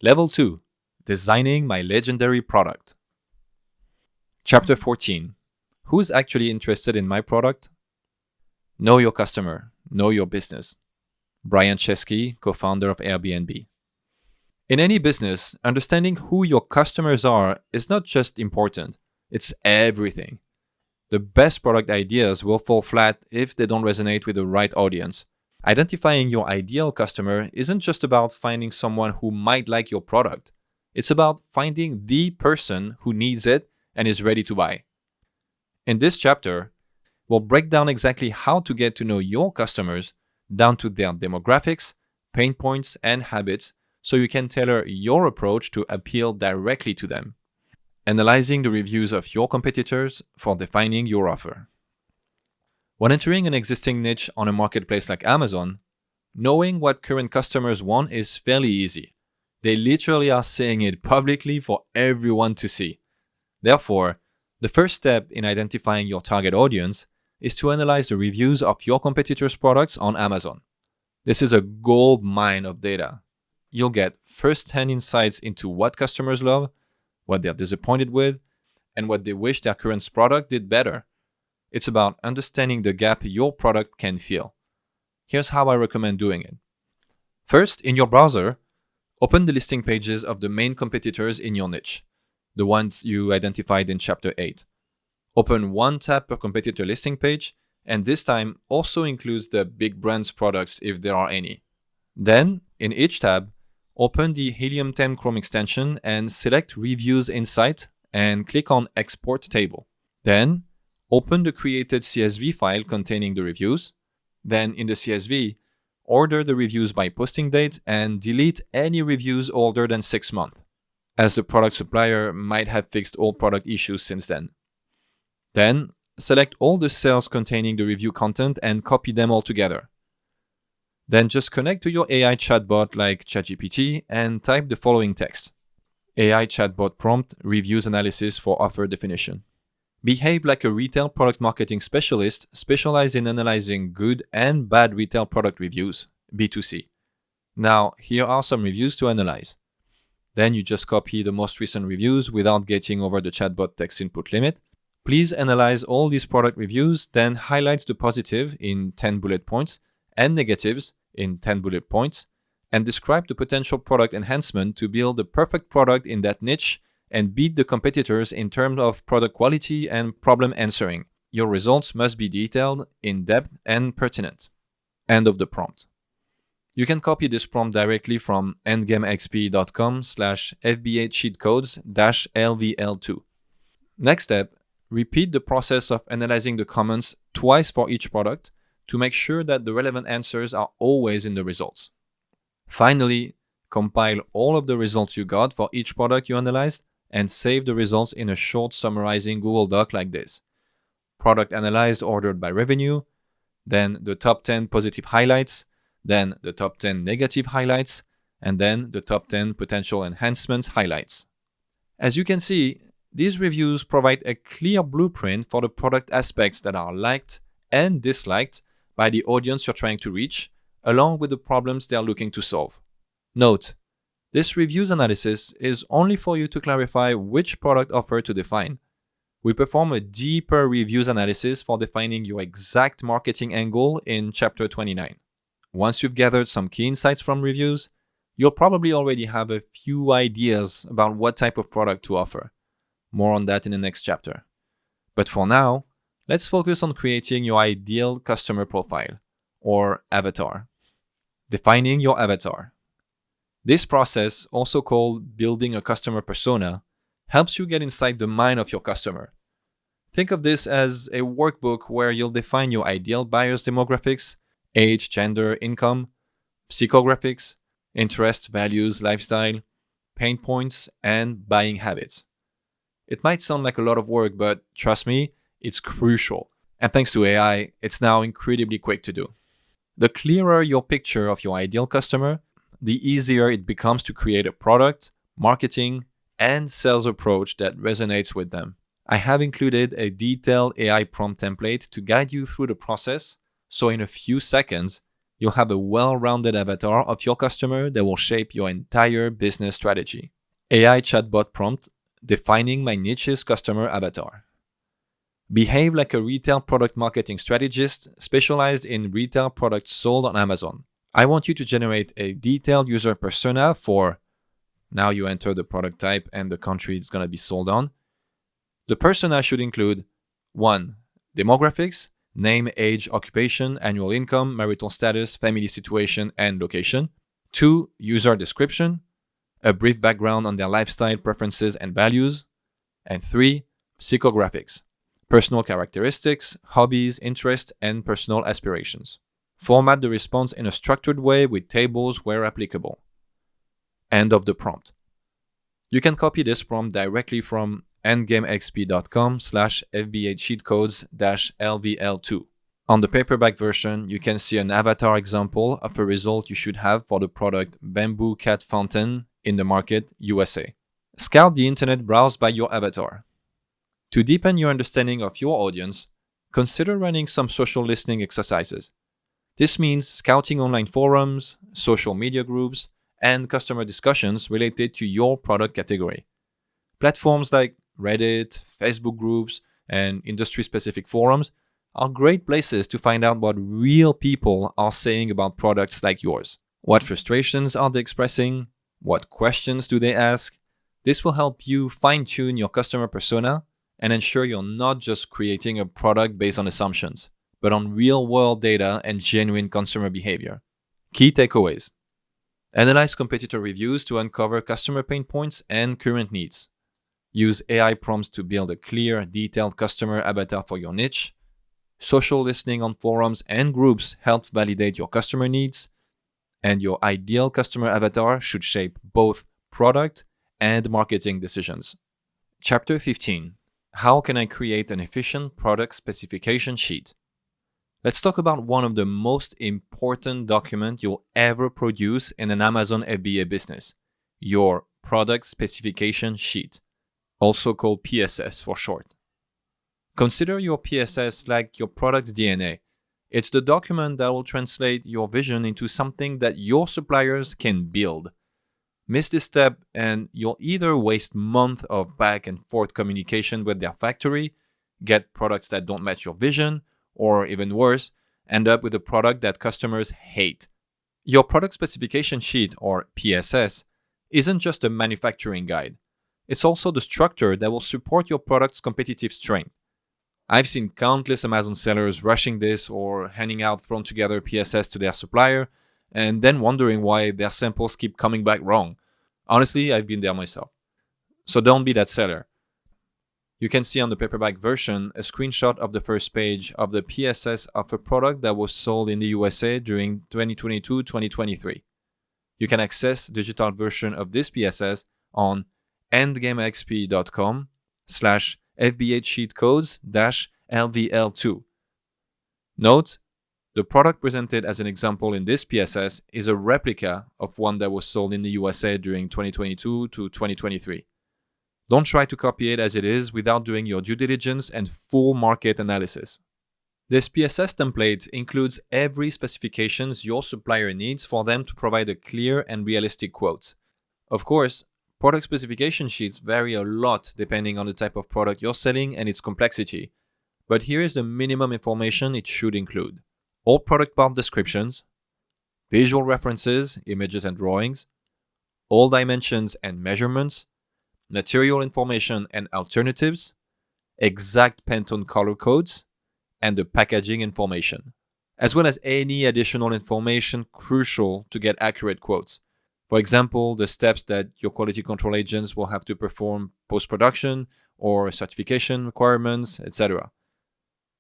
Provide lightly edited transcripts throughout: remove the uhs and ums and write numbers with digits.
Level 2. Designing my legendary product. Chapter 14. Who's actually interested in my product? Know your customer. Know your business. Brian Chesky, co-founder of Airbnb. In any business, understanding who your customers are is not just important, it's everything. The best product ideas will fall flat if they don't resonate with the right audience. Identifying your ideal customer isn't just about finding someone who might like your product. It's about finding the person who needs it and is ready to buy. In this chapter, we'll break down exactly how to get to know your customers down to their demographics, pain points, and habits so you can tailor your approach to appeal directly to them. Analyzing the reviews of your competitors for defining your offer. When entering an existing niche on a marketplace like Amazon, knowing what current customers want is fairly easy. They literally are saying it publicly for everyone to see. Therefore, the first step in identifying your target audience is to analyze the reviews of your competitors' products on Amazon. This is a gold mine of data. You'll get first-hand insights into what customers love, what they're disappointed with, and what they wish their current product did better. It's about understanding the gap your product can fill. Here's how I recommend doing it. First, in your browser, open the listing pages of the main competitors in your niche, the ones you identified in Chapter 8. Open one tab per competitor listing page, and this time also includes the big brands' products if there are any. Then, in each tab, open the Helium 10 Chrome extension and select Reviews Insight and click on Export Table. Then, open the created CSV file containing the reviews. Then, in the CSV, order the reviews by posting date and delete any reviews older than 6 months, as the product supplier might have fixed all product issues since then. Then, select all the cells containing the review content and copy them all together. Then just connect to your AI chatbot like ChatGPT and type the following text. AI chatbot prompt reviews analysis for offer definition. Behave like a retail product marketing specialist specialized in analyzing good and bad retail product reviews, B2C. Now, here are some reviews to analyze. Then you just copy the most recent reviews without getting over the chatbot text input limit. Please analyze all these product reviews, then highlight the positive in 10 bullet points and negatives in 10 bullet points, and describe the potential product enhancement to build the perfect product in that niche and beat the competitors in terms of product quality and problem answering. Your results must be detailed, in-depth, and pertinent. End of the prompt. You can copy this prompt directly from endgamexp.com/FBA cheatcodes-LVL2. Next step, repeat the process of analyzing the comments twice for each product to make sure that the relevant answers are always in the results. Finally, compile all of the results you got for each product you analyzed and save the results in a short summarizing Google Doc like this. Product analyzed ordered by revenue, then the top 10 positive highlights, then the top 10 negative highlights, and then the top 10 potential enhancements highlights. As you can see, these reviews provide a clear blueprint for the product aspects that are liked and disliked by the audience you're trying to reach, along with the problems they're looking to solve. Note, this reviews analysis is only for you to clarify which product offer to define. We perform a deeper reviews analysis for defining your exact marketing angle in Chapter 29. Once you've gathered some key insights from reviews, you'll probably already have a few ideas about what type of product to offer. More on that in the next chapter. But for now, let's focus on creating your ideal customer profile, or avatar. Defining your avatar. This process, also called building a customer persona, helps you get inside the mind of your customer. Think of this as a workbook where you'll define your ideal buyer's demographics, age, gender, income, psychographics, interests, values, lifestyle, pain points, and buying habits. It might sound like a lot of work, but trust me, it's crucial. And thanks to AI, it's now incredibly quick to do. The clearer your picture of your ideal customer, the easier it becomes to create a product, marketing, and sales approach that resonates with them. I have included a detailed AI prompt template to guide you through the process, so in a few seconds, You'll have a well-rounded avatar of your customer that will shape your entire business strategy. AI chatbot prompt, defining my niche's customer avatar. Behave like a retail product marketing strategist specialized in retail products sold on Amazon. I want you to generate a detailed user persona for, now you enter the product type and the country it's going to be sold on. The persona should include 1. Demographics, name, age, occupation, annual income, marital status, family situation, and location. 2. User description, a brief background on their lifestyle, preferences, and values. And 3. Psychographics, personal characteristics, hobbies, interests, and personal aspirations. Format the response in a structured way with tables where applicable. End of the prompt. You can copy this prompt directly from endgamexp.com/FBA cheatcodes-LVL2. On the paperback version, you can see an avatar example of a result you should have for the product Bamboo Cat Fountain in the market, USA. Scout the internet browsed by your avatar. To deepen your understanding of your audience, consider running some social listening exercises. This means scouting online forums, social media groups, and customer discussions related to your product category. Platforms like Reddit, Facebook groups, and industry-specific forums are great places to find out what real people are saying about products like yours. What frustrations are they expressing? What questions do they ask? This will help you fine-tune your customer persona and ensure you're not just creating a product based on assumptions, but on real-world data and genuine consumer behavior. Key takeaways. Analyze competitor reviews to uncover customer pain points and current needs. Use AI prompts to build a clear, detailed customer avatar for your niche. Social listening on forums and groups helps validate your customer needs. And your ideal customer avatar should shape both product and marketing decisions. Chapter 15. How can I create an efficient product specification sheet? Let's talk about one of the most important documents you'll ever produce in an Amazon FBA business, your product specification sheet, also called PSS for short. Consider your PSS like your product's DNA. It's the document that will translate your vision into something that your suppliers can build. Miss this step and you'll either waste months of back and forth communication with their factory, get products that don't match your vision, or even worse, end up with a product that customers hate. Your product specification sheet, or PSS, isn't just a manufacturing guide. It's also the structure that will support your product's competitive strength. I've seen countless Amazon sellers rushing this or handing out thrown together PSS to their supplier and then wondering why their samples keep coming back wrong. Honestly, I've been there myself. So don't be that seller. You can see on the paperback version a screenshot of the first page of the PSS of a product that was sold in the USA during 2022-2023. You can access the digital version of this PSS on endgamexp.com/FBA cheatcodes-LVL2. Note, the product presented as an example in this PSS is a replica of one that was sold in the USA during 2022 to 2023. Don't try to copy it as it is without doing your due diligence and full market analysis. This PSS template includes every specifications your supplier needs for them to provide a clear and realistic quote. Of course, product specification sheets vary a lot depending on the type of product you're selling and its complexity, but here is the minimum information it should include. All product part descriptions, visual references, images and drawings, all dimensions and measurements, material information and alternatives, exact Pantone color codes, and the packaging information, as well as any additional information crucial to get accurate quotes. For example, the steps that your quality control agents will have to perform post-production or certification requirements, etc.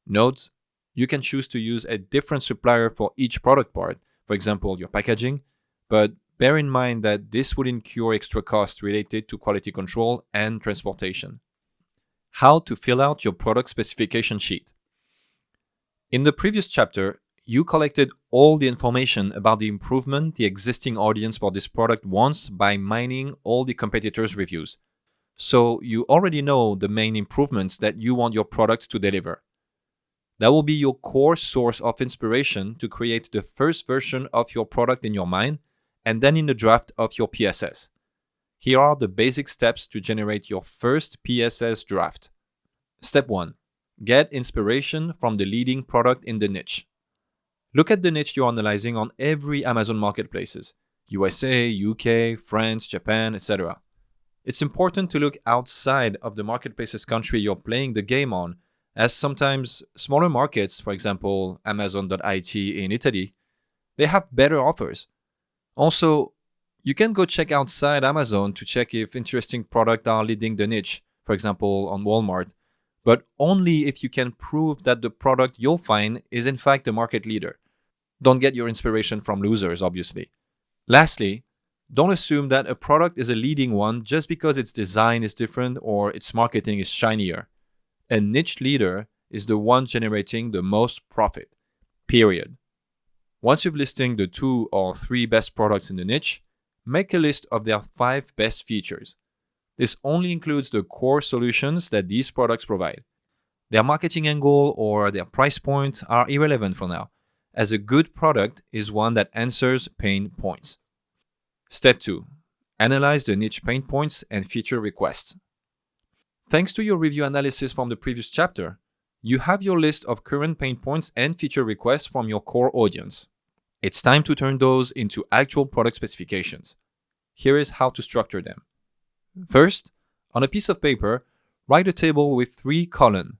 Note, you can choose to use a different supplier for each product part, for example, your packaging, but bear in mind that this would incur extra costs related to quality control and transportation. How to fill out your product specification sheet. In the previous chapter, you collected all the information about the improvement the existing audience for this product wants by mining all the competitors' reviews. So you already know the main improvements that you want your products to deliver. That will be your core source of inspiration to create the first version of your product in your mind and then in the draft of your PSS. Here are the basic steps to generate your first PSS draft. Step 1. Get inspiration from the leading product in the niche. Look at the niche you're analyzing on every Amazon marketplaces, USA, UK, France, Japan, etc. It's important to look outside of the marketplace's country you're playing the game on, as sometimes smaller markets, for example, Amazon.it in Italy, they have better offers. Also, you can go check outside Amazon to check if interesting products are leading the niche, for example, on Walmart, but only if you can prove that the product you'll find is in fact the market leader. Don't get your inspiration from losers, obviously. Lastly, don't assume that a product is a leading one just because its design is different or its marketing is shinier. A niche leader is the one generating the most profit, period. Once you've listed the 2 or 3 best products in the niche, make a list of their 5 best features. This only includes the core solutions that these products provide. Their marketing angle or their price point are irrelevant for now, as a good product is one that answers pain points. Step 2. Analyze the niche pain points and feature requests. Thanks to your review analysis from the previous chapter, you have your list of current pain points and feature requests from your core audience. It's time to turn those into actual product specifications. Here is how to structure them. First, on a piece of paper, write a table with 3 columns.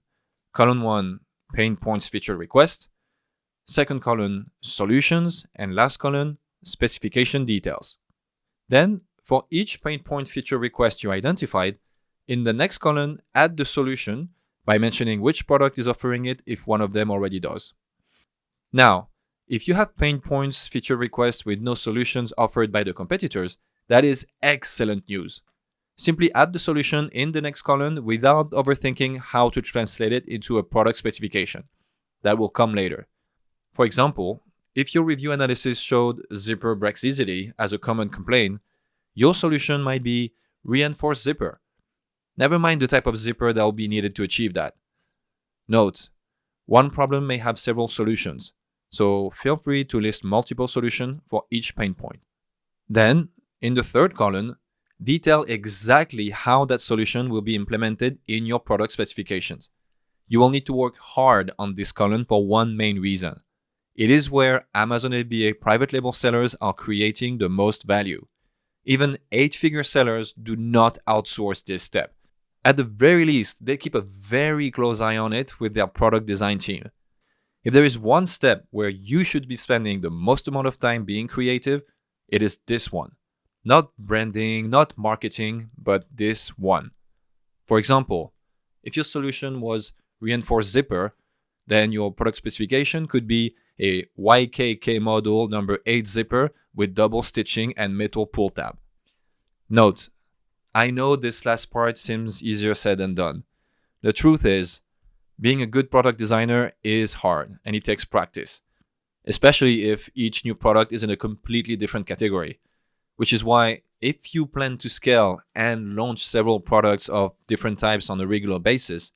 Column 1, pain points feature request. Second column, solutions. And last column, specification details. Then, for each pain point feature request you identified, in the next column, add the solution by mentioning which product is offering it if one of them already does. Now, if you have pain points feature requests with no solutions offered by the competitors, that is excellent news. Simply add the solution in the next column without overthinking how to translate it into a product specification. That will come later. For example, if your review analysis showed zipper breaks easily as a common complaint, your solution might be reinforced zipper. Never mind the type of zipper that will be needed to achieve that. Note, one problem may have several solutions, so feel free to list multiple solutions for each pain point. Then, in the third column, detail exactly how that solution will be implemented in your product specifications. You will need to work hard on this column for one main reason. It is where Amazon FBA private label sellers are creating the most value. Even 8-figure sellers do not outsource this step. At the very least, they keep a very close eye on it with their product design team. If there is one step where you should be spending the most amount of time being creative, it is this one. Not branding, not marketing, but this one. For example, if your solution was reinforced zipper, then your product specification could be a YKK model number 8 zipper with double stitching and metal pull tab. Note, I know this last part seems easier said than done. The truth is, being a good product designer is hard and it takes practice, especially if each new product is in a completely different category, which is why if you plan to scale and launch several products of different types on a regular basis,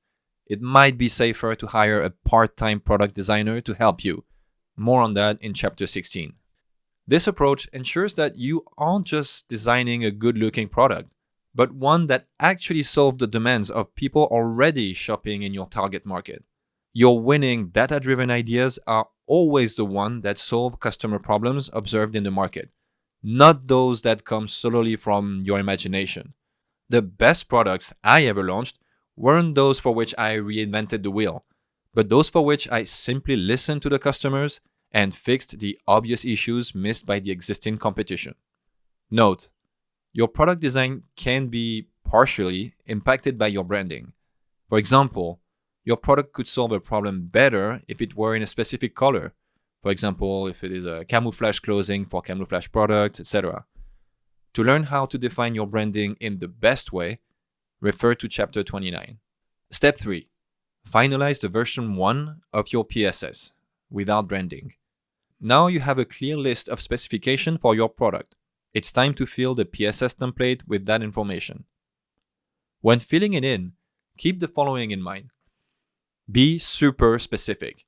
it might be safer to hire a part-time product designer to help you. More on that in chapter 16. This approach ensures that you aren't just designing a good-looking product, but one that actually solves the demands of people already shopping in your target market. Your winning data-driven ideas are always the ones that solve customer problems observed in the market, not those that come solely from your imagination. The best products I ever launched weren't those for which I reinvented the wheel, but those for which I simply listened to the customers and fixed the obvious issues missed by the existing competition. Note, your product design can be partially impacted by your branding. For example, your product could solve a problem better if it were in a specific color. For example, if it is a camouflage clothing for camouflage products, etc. To learn how to define your branding in the best way, refer to chapter 29. Step 3. Finalize the version 1 of your PSS without branding. Now you have a clear list of specifications for your product. It's time to fill the PSS template with that information. When filling it in, keep the following in mind. Be super specific.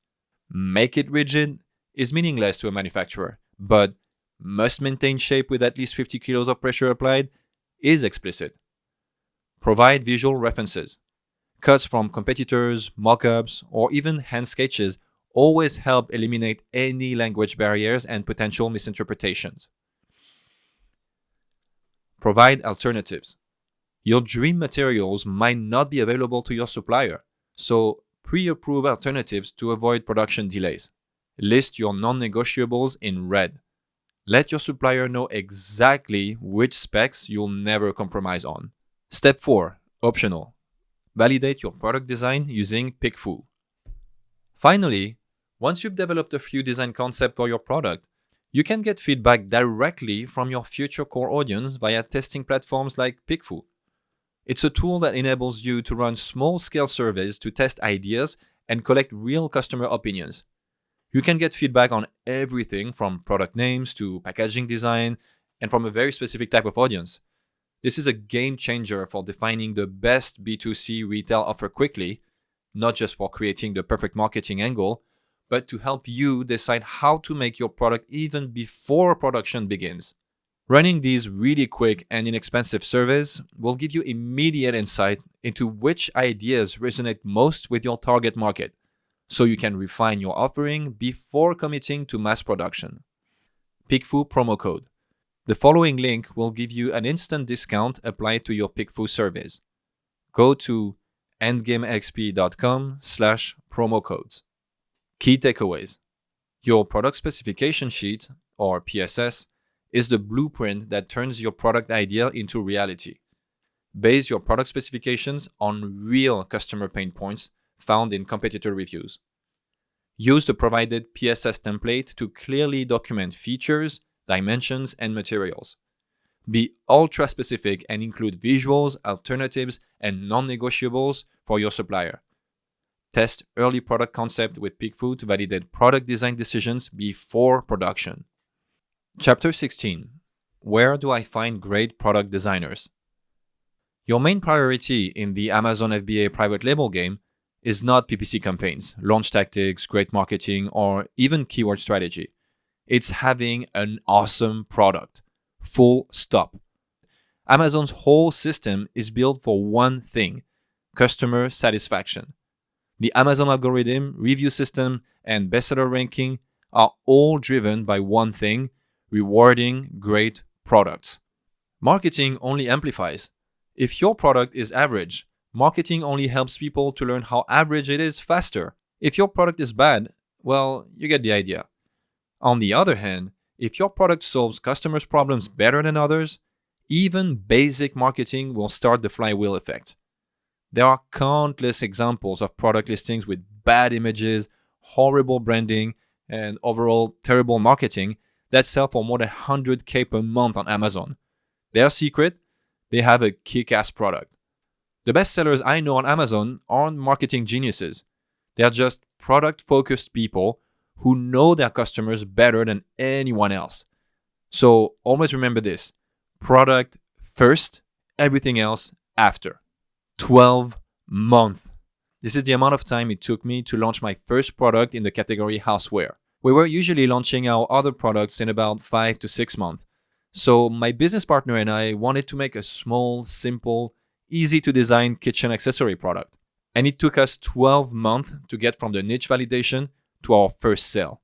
Make it rigid is meaningless to a manufacturer, but must maintain shape with at least 50 kilos of pressure applied is explicit. Provide visual references. Cuts from competitors, mock-ups, or even hand sketches always help eliminate any language barriers and potential misinterpretations. Provide alternatives. Your dream materials might not be available to your supplier, so pre-approve alternatives to avoid production delays. List your non-negotiables in red. Let your supplier know exactly which specs you'll never compromise on. Step 4. Optional. Validate your product design using PickFu. Finally, once you've developed a few design concepts for your product, you can get feedback directly from your future core audience via testing platforms like PickFu. It's a tool that enables you to run small-scale surveys to test ideas and collect real customer opinions. You can get feedback on everything from product names to packaging design and from a very specific type of audience. This is a game changer for defining the best B2C retail offer quickly, not just for creating the perfect marketing angle, but to help you decide how to make your product even before production begins. Running these really quick and inexpensive surveys will give you immediate insight into which ideas resonate most with your target market, so you can refine your offering before committing to mass production. PickFu promo code. The following link will give you an instant discount applied to your PickFu surveys. Go to endgamexp.com/promo codes. Key takeaways. Your product specification sheet, or PSS, is the blueprint that turns your product idea into reality. Base your product specifications on real customer pain points found in competitor reviews. Use the provided PSS template to clearly document features, dimensions, and materials. Be ultra specific and include visuals, alternatives, and non-negotiables for your supplier. Test early product concept with PickFu to validate product design decisions before production. Chapter 16. Where do I find great product designers? Your main priority in the Amazon FBA private label game is not PPC campaigns, launch tactics, great marketing, or even keyword strategy. It's having an awesome product. Full stop. Amazon's whole system is built for one thing: customer satisfaction. The Amazon algorithm, review system, and bestseller ranking are all driven by one thing: rewarding great products. Marketing only amplifies. If your product is average, marketing only helps people to learn how average it is faster. If your product is bad, well, you get the idea. On the other hand, if your product solves customers' problems better than others, even basic marketing will start the flywheel effect. There are countless examples of product listings with bad images, horrible branding, and overall terrible marketing that sell for more than $100K per month on Amazon. Their secret? They have a kick-ass product. The best sellers I know on Amazon aren't marketing geniuses. They are just product-focused people who know their customers better than anyone else. So always remember this: product first, everything else after. 12 months. This is the amount of time it took me to launch my first product in the category houseware. We were usually launching our other products in about 5 to 6 months. So my business partner and I wanted to make a small, simple, easy to design kitchen accessory product. And it took us 12 months to get from the niche validation to our first sale.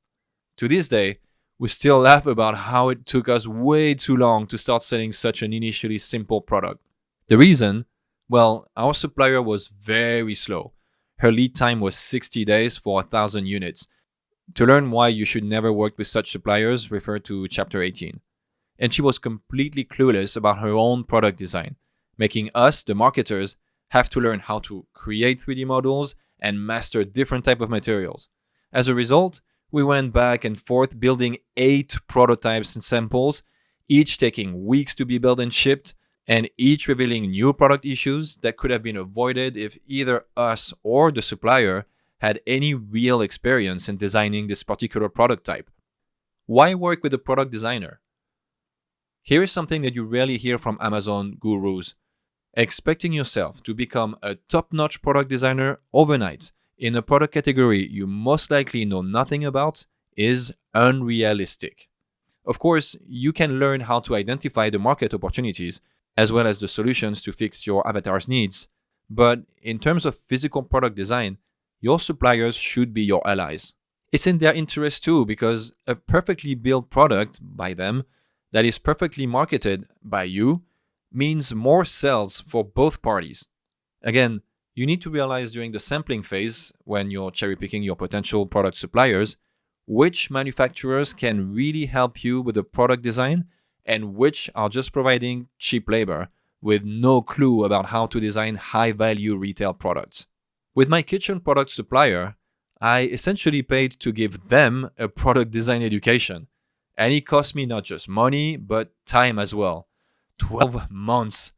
To this day, we still laugh about how it took us way too long to start selling such an initially simple product. The reason? Well, our supplier was very slow. Her lead time was 60 days for 1,000 units. To learn why you should never work with such suppliers, refer to Chapter 18. And she was completely clueless about her own product design, making us, the marketers, have to learn how to create 3D models and master different types of materials. As a result, we went back and forth building 8 prototypes and samples, each taking weeks to be built and shipped, and each revealing new product issues that could have been avoided if either us or the supplier had any real experience in designing this particular product type. Why work with a product designer? Here is something that you rarely hear from Amazon gurus. Expecting yourself to become a top-notch product designer overnight in a product category you most likely know nothing about is unrealistic. Of course, you can learn how to identify the market opportunities as well as the solutions to fix your avatar's needs, but in terms of physical product design, your suppliers should be your allies. It's in their interest too, because a perfectly built product by them that is perfectly marketed by you means more sales for both parties. Again, you need to realize during the sampling phase, when you're cherry picking your potential product suppliers, which manufacturers can really help you with the product design and which are just providing cheap labor with no clue about how to design high value retail products. With my kitchen product supplier, I essentially paid to give them a product design education. And it cost me not just money, but time as well. 12 months.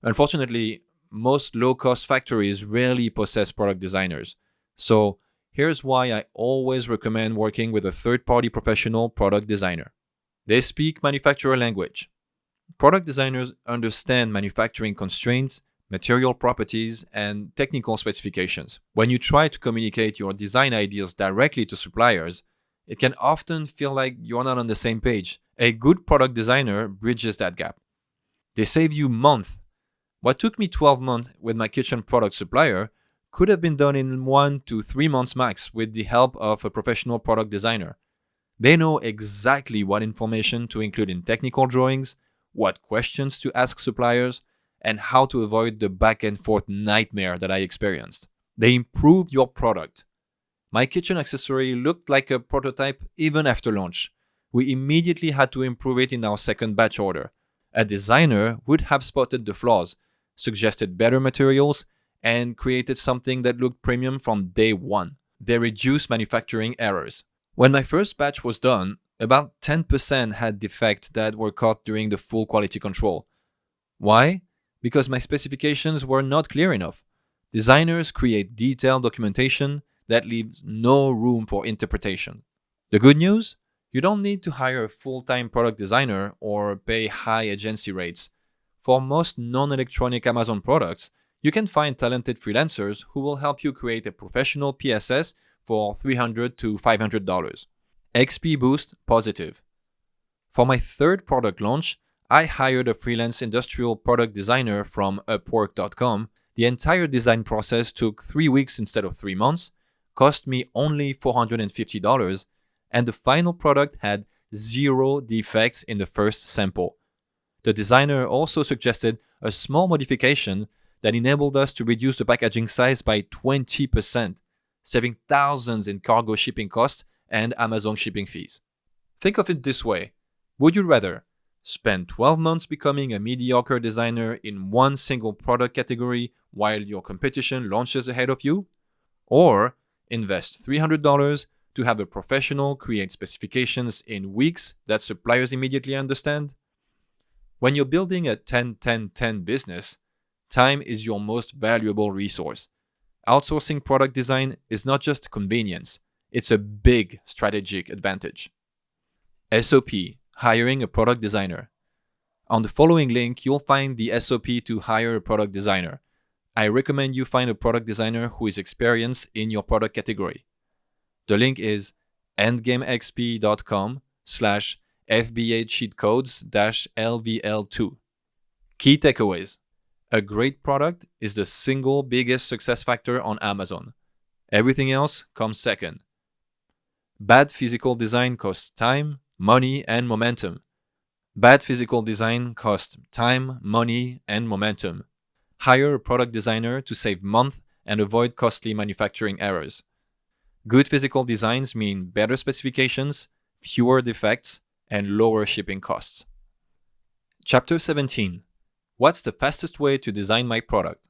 Unfortunately, most low-cost factories rarely possess product designers. So here's why I always recommend working with a third-party professional product designer. They speak manufacturer language. Product designers understand manufacturing constraints, material properties, and technical specifications. When you try to communicate your design ideas directly to suppliers, it can often feel like you're not on the same page. A good product designer bridges that gap. They save you months. What took me 12 months with my kitchen product supplier could have been done in 1 to 3 months max with the help of a professional product designer. They know exactly what information to include in technical drawings, what questions to ask suppliers, and how to avoid the back and forth nightmare that I experienced. They improved your product. My kitchen accessory looked like a prototype even after launch. We immediately had to improve it in our second batch order. A designer would have spotted the flaws, suggested better materials, and created something that looked premium from day one. They reduced manufacturing errors. When my first batch was done, about 10% had defects that were caught during the full quality control. Why? Because my specifications were not clear enough. Designers create detailed documentation that leaves no room for interpretation. The good news? You don't need to hire a full-time product designer or pay high agency rates. For most non-electronic Amazon products, you can find talented freelancers who will help you create a professional PSS for $300 to $500. XP Boost Positive. For my third product launch, I hired a freelance industrial product designer from Upwork.com. The entire design process took 3 weeks instead of 3 months, cost me only $450, and the final product had 0 defects in the first sample. The designer also suggested a small modification that enabled us to reduce the packaging size by 20%, saving thousands in cargo shipping costs and Amazon shipping fees. Think of it this way. Would you rather spend 12 months becoming a mediocre designer in one single product category while your competition launches ahead of you? Or invest $300 to have a professional create specifications in weeks that suppliers immediately understand? When you're building a 10-10-10 business, time is your most valuable resource. Outsourcing product design is not just convenience, it's a big strategic advantage. SOP, hiring a product designer. On the following link, you'll find the SOP to hire a product designer. I recommend you find a product designer who is experienced in your product category. The link is endgamexp.com/FBA cheat codes-LVL2. Key takeaways. A great product is the single biggest success factor on Amazon. Everything else comes second. Bad physical design costs time, money, and momentum. Bad physical design costs time, money, and momentum. Hire a product designer to save months and avoid costly manufacturing errors. Good physical designs mean better specifications, fewer defects, and lower shipping costs. Chapter 17. What's the fastest way to design my product?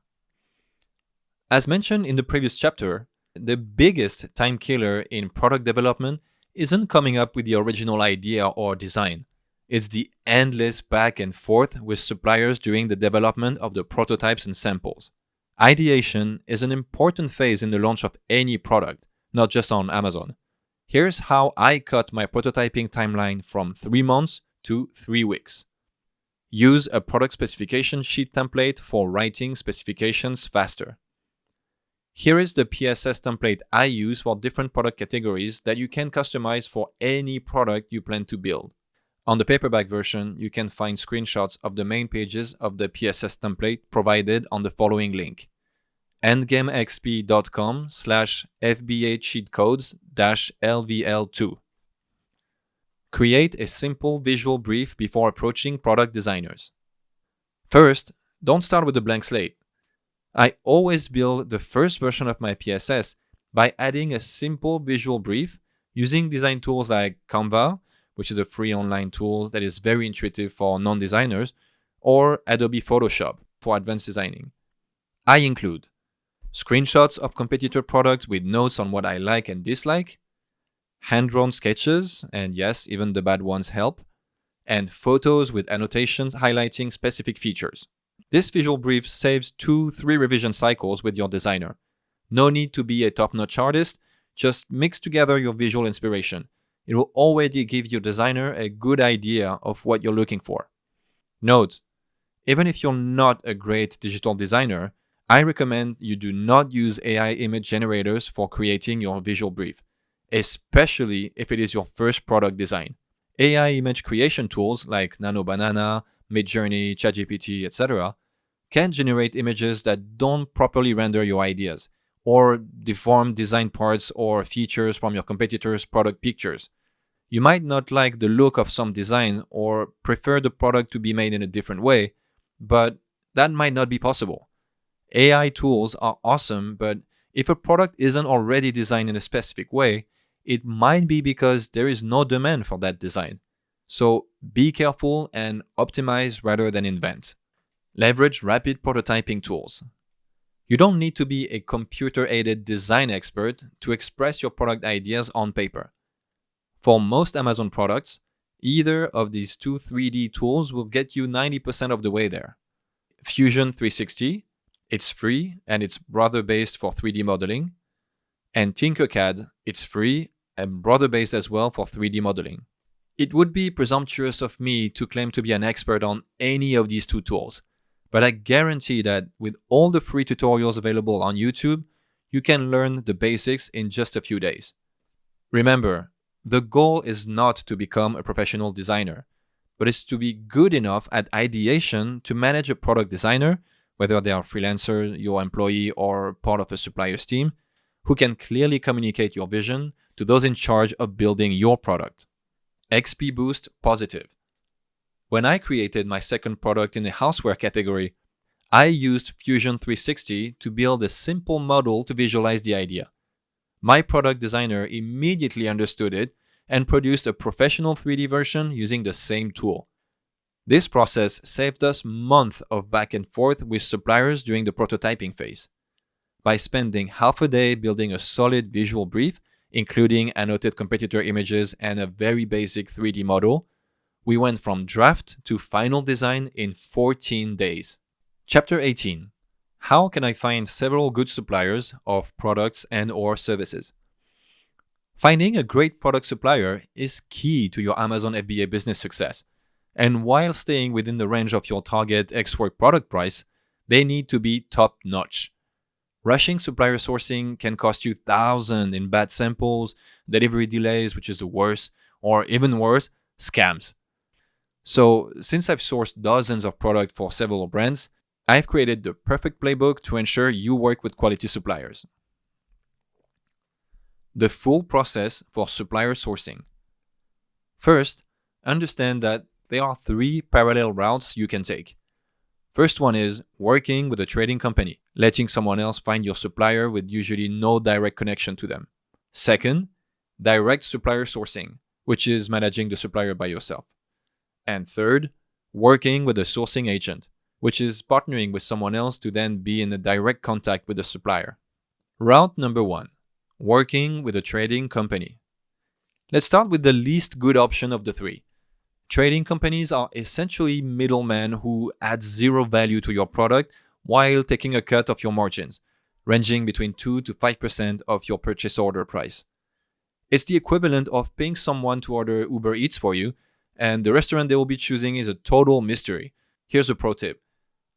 As mentioned in the previous chapter, the biggest time killer in product development isn't coming up with the original idea or design. It's the endless back and forth with suppliers during the development of the prototypes and samples. Ideation is an important phase in the launch of any product, not just on Amazon. Here's how I cut my prototyping timeline from 3 months to 3 weeks. Use a product specification sheet template for writing specifications faster. Here is the PSS template I use for different product categories that you can customize for any product you plan to build. On the paperback version, you can find screenshots of the main pages of the PSS template provided on the following link: endgamexp.com/FBA cheatcodes-LVL2. Create a simple visual brief before approaching product designers. First, don't start with a blank slate. I always build the first version of my PSS by adding a simple visual brief using design tools like Canva, which is a free online tool that is very intuitive for non-designers, or Adobe Photoshop for advanced designing. I include screenshots of competitor products with notes on what I like and dislike, hand-drawn sketches, and yes, even the bad ones help, and photos with annotations highlighting specific features. This visual brief saves 2-3 revision cycles with your designer. No need to be a top-notch artist, just mix together your visual inspiration. It will already give your designer a good idea of what you're looking for. Note, even if you're not a great digital designer, I recommend you do not use AI image generators for creating your visual brief, especially if it is your first product design. AI image creation tools like Nano Banana, Midjourney, ChatGPT, etc. can generate images that don't properly render your ideas, or deform design parts or features from your competitors' product pictures. You might not like the look of some design or prefer the product to be made in a different way, but that might not be possible. AI tools are awesome, but if a product isn't already designed in a specific way, it might be because there is no demand for that design. So be careful and optimize rather than invent. Leverage rapid prototyping tools. You don't need to be a computer-aided design expert to express your product ideas on paper. For most Amazon products, either of these two 3D tools will get you 90% of the way there. Fusion 360, it's free and it's browser-based for 3D modeling. And Tinkercad, it's free and browser-based as well for 3D modeling. It would be presumptuous of me to claim to be an expert on any of these two tools, but I guarantee that with all the free tutorials available on YouTube, you can learn the basics in just a few days. Remember, the goal is not to become a professional designer, but it's to be good enough at ideation to manage a product designer, whether they are freelancer, your employee, or part of a supplier's team, who can clearly communicate your vision to those in charge of building your product. XP Boost Positive. When I created my second product in the houseware category, I used Fusion 360 to build a simple model to visualize the idea. My product designer immediately understood it and produced a professional 3D version using the same tool. This process saved us months of back and forth with suppliers during the prototyping phase. By spending half a day building a solid visual brief, including annotated competitor images and a very basic 3D model, we went from draft to final design in 14 days. Chapter 18. How can I find several good suppliers of products and/or services? Finding a great product supplier is key to your Amazon FBA business success. And while staying within the range of your target X-Work product price, they need to be top-notch. Rushing supplier sourcing can cost you thousands in bad samples, delivery delays, which is the worst, or even worse, scams. So, since I've sourced dozens of products for several brands, I've created the perfect playbook to ensure you work with quality suppliers. The full process for supplier sourcing. First, understand that there are 3 parallel routes you can take. First one is working with a trading company, letting someone else find your supplier with usually no direct connection to them. Second, direct supplier sourcing, which is managing the supplier by yourself. And third, working with a sourcing agent, which is partnering with someone else to then be in a direct contact with the supplier. Route number 1, working with a trading company. Let's start with the least good option of the 3. Trading companies are essentially middlemen who add zero value to your product while taking a cut of your margins, ranging between 2 to 5% of your purchase order price. It's the equivalent of paying someone to order Uber Eats for you, and the restaurant they will be choosing is a total mystery. Here's a pro tip.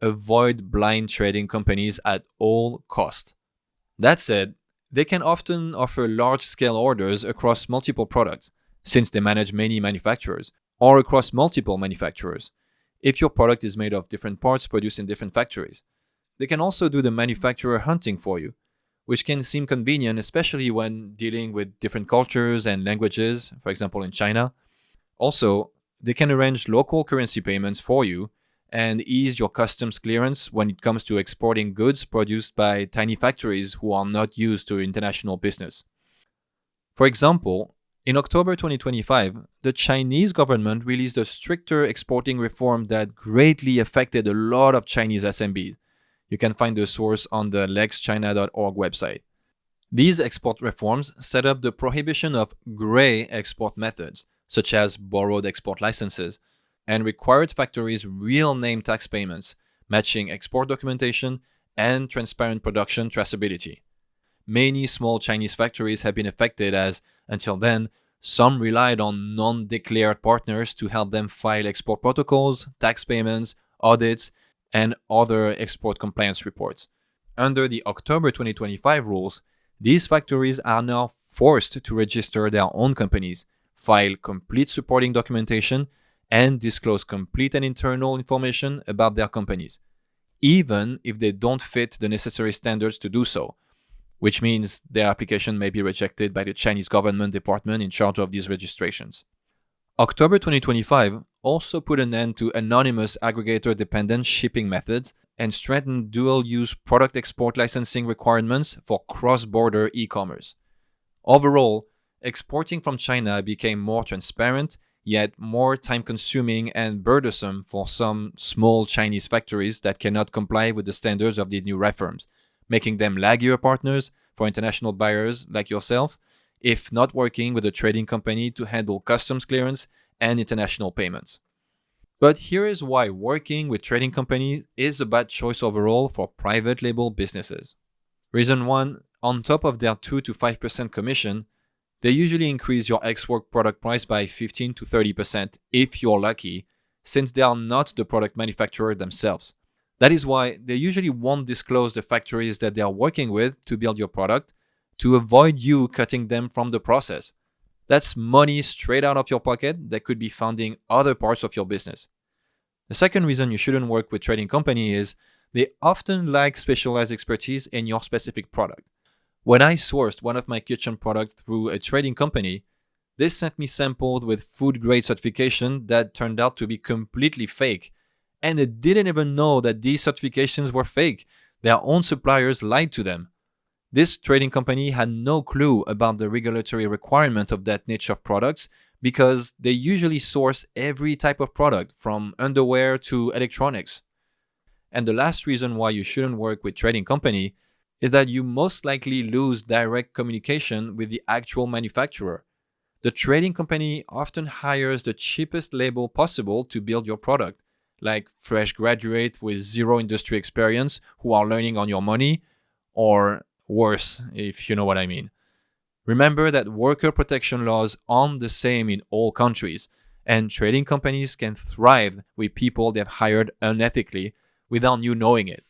Avoid blind trading companies at all costs. That said, they can often offer large-scale orders across multiple products, since they manage many manufacturers, or across multiple manufacturers, if your product is made of different parts produced in different factories. They can also do the manufacturer hunting for you, which can seem convenient, especially when dealing with different cultures and languages, for example in China. Also, they can arrange local currency payments for you and ease your customs clearance when it comes to exporting goods produced by tiny factories who are not used to international business. For example, in October 2025, the Chinese government released a stricter exporting reform that greatly affected a lot of Chinese SMBs. You can find the source on the lexchina.org website. These export reforms set up the prohibition of gray export methods, such as borrowed export licenses, and required factories real name tax payments, matching export documentation and transparent production traceability. Many small Chinese factories have been affected as, until then, some relied on non-declared partners to help them file export protocols, tax payments, audits, and other export compliance reports. Under the October 2025 rules, these factories are now forced to register their own companies, file complete supporting documentation, and disclose complete and internal information about their companies, even if they don't fit the necessary standards to do so, which means their application may be rejected by the Chinese government department in charge of these registrations. October 2025 also put an end to anonymous aggregator-dependent shipping methods and strengthened dual-use product export licensing requirements for cross-border e-commerce. Overall, exporting from China became more transparent, yet more time-consuming and burdensome for some small Chinese factories that cannot comply with the standards of these new reforms, making them laggier partners for international buyers like yourself, if not working with a trading company to handle customs clearance and international payments. But here is why working with trading companies is a bad choice overall for private label businesses. Reason 1, on top of their 2 to 5% commission, they usually increase your ex-work product price by 15 to 30% if you're lucky, since they are not the product manufacturer themselves. That is why they usually won't disclose the factories that they are working with to build your product, to avoid you cutting them from the process. That's money straight out of your pocket that could be funding other parts of your business. The second reason you shouldn't work with trading companies is they often lack specialized expertise in your specific product. When I sourced one of my kitchen products through a trading company, they sent me samples with food-grade certification that turned out to be completely fake, and they didn't even know that these certifications were fake. Their own suppliers lied to them. This trading company had no clue about the regulatory requirement of that niche of products because they usually source every type of product from underwear to electronics. And the last reason why you shouldn't work with trading company is that you most likely lose direct communication with the actual manufacturer. The trading company often hires the cheapest label possible to build your product, like fresh graduates with zero industry experience who are learning on your money, or worse, if you know what I mean. Remember that worker protection laws aren't the same in all countries, and trading companies can thrive with people they've hired unethically without you knowing it.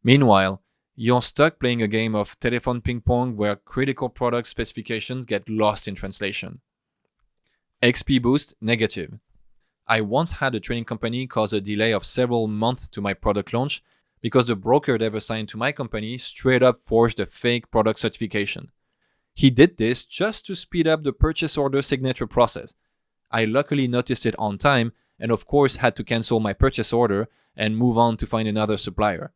Meanwhile, you're stuck playing a game of telephone ping pong where critical product specifications get lost in translation. XP boost negative. I once had a trading company cause a delay of several months to my product launch because the broker they've assigned to my company straight up forged a fake product certification. He did this just to speed up the purchase order signature process. I luckily noticed it on time and of course had to cancel my purchase order and move on to find another supplier.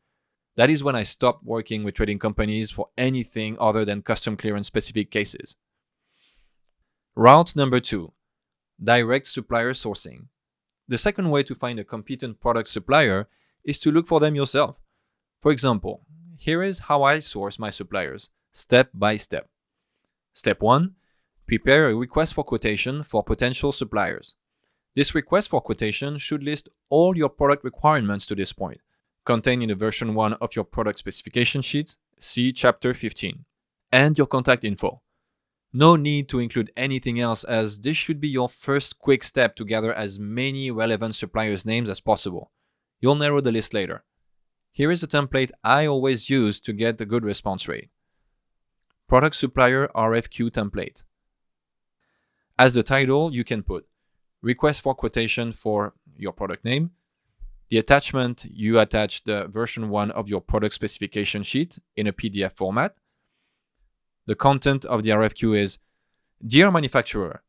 That is when I stopped working with trading companies for anything other than custom clearance specific cases. Route number 2. Direct supplier sourcing. The second way to find a competent product supplier is to look for them yourself. For example, here is how I source my suppliers, step by step. Step 1. Prepare a request for quotation for potential suppliers. This request for quotation should list all your product requirements to this point, contained in the version 1 of your product specification sheets, see chapter 15, and your contact info. No need to include anything else, as this should be your first quick step to gather as many relevant suppliers' names as possible. You'll narrow the list later. Here is a template I always use to get a good response rate. Product Supplier RFQ Template. As the title, you can put request for quotation for your product name. The attachment, you attach the version 1 of your product specification sheet in a PDF format. The content of the RFQ is, Dear manufacturer,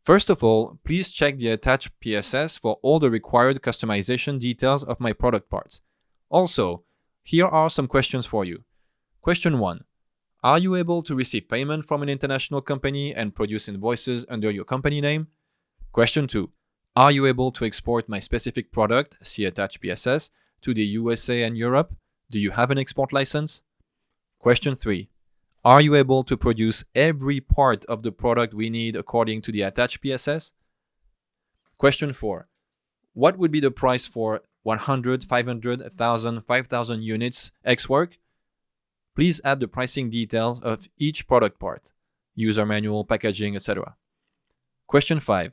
first of all, please check the attached PSS for all the required customization details of my product parts. Also, here are some questions for you. Question 1. Are you able to receive payment from an international company and produce invoices under your company name? Question 2. Are you able to export my specific product, see attached PSS, to the USA and Europe? Do you have an export license? Question 3. Are you able to produce every part of the product we need according to the attached PSS? Question 4. What would be the price for 100, 500, 1,000, 5,000 units X work? Please add the pricing details of each product part, user manual, packaging, etc. Question 5.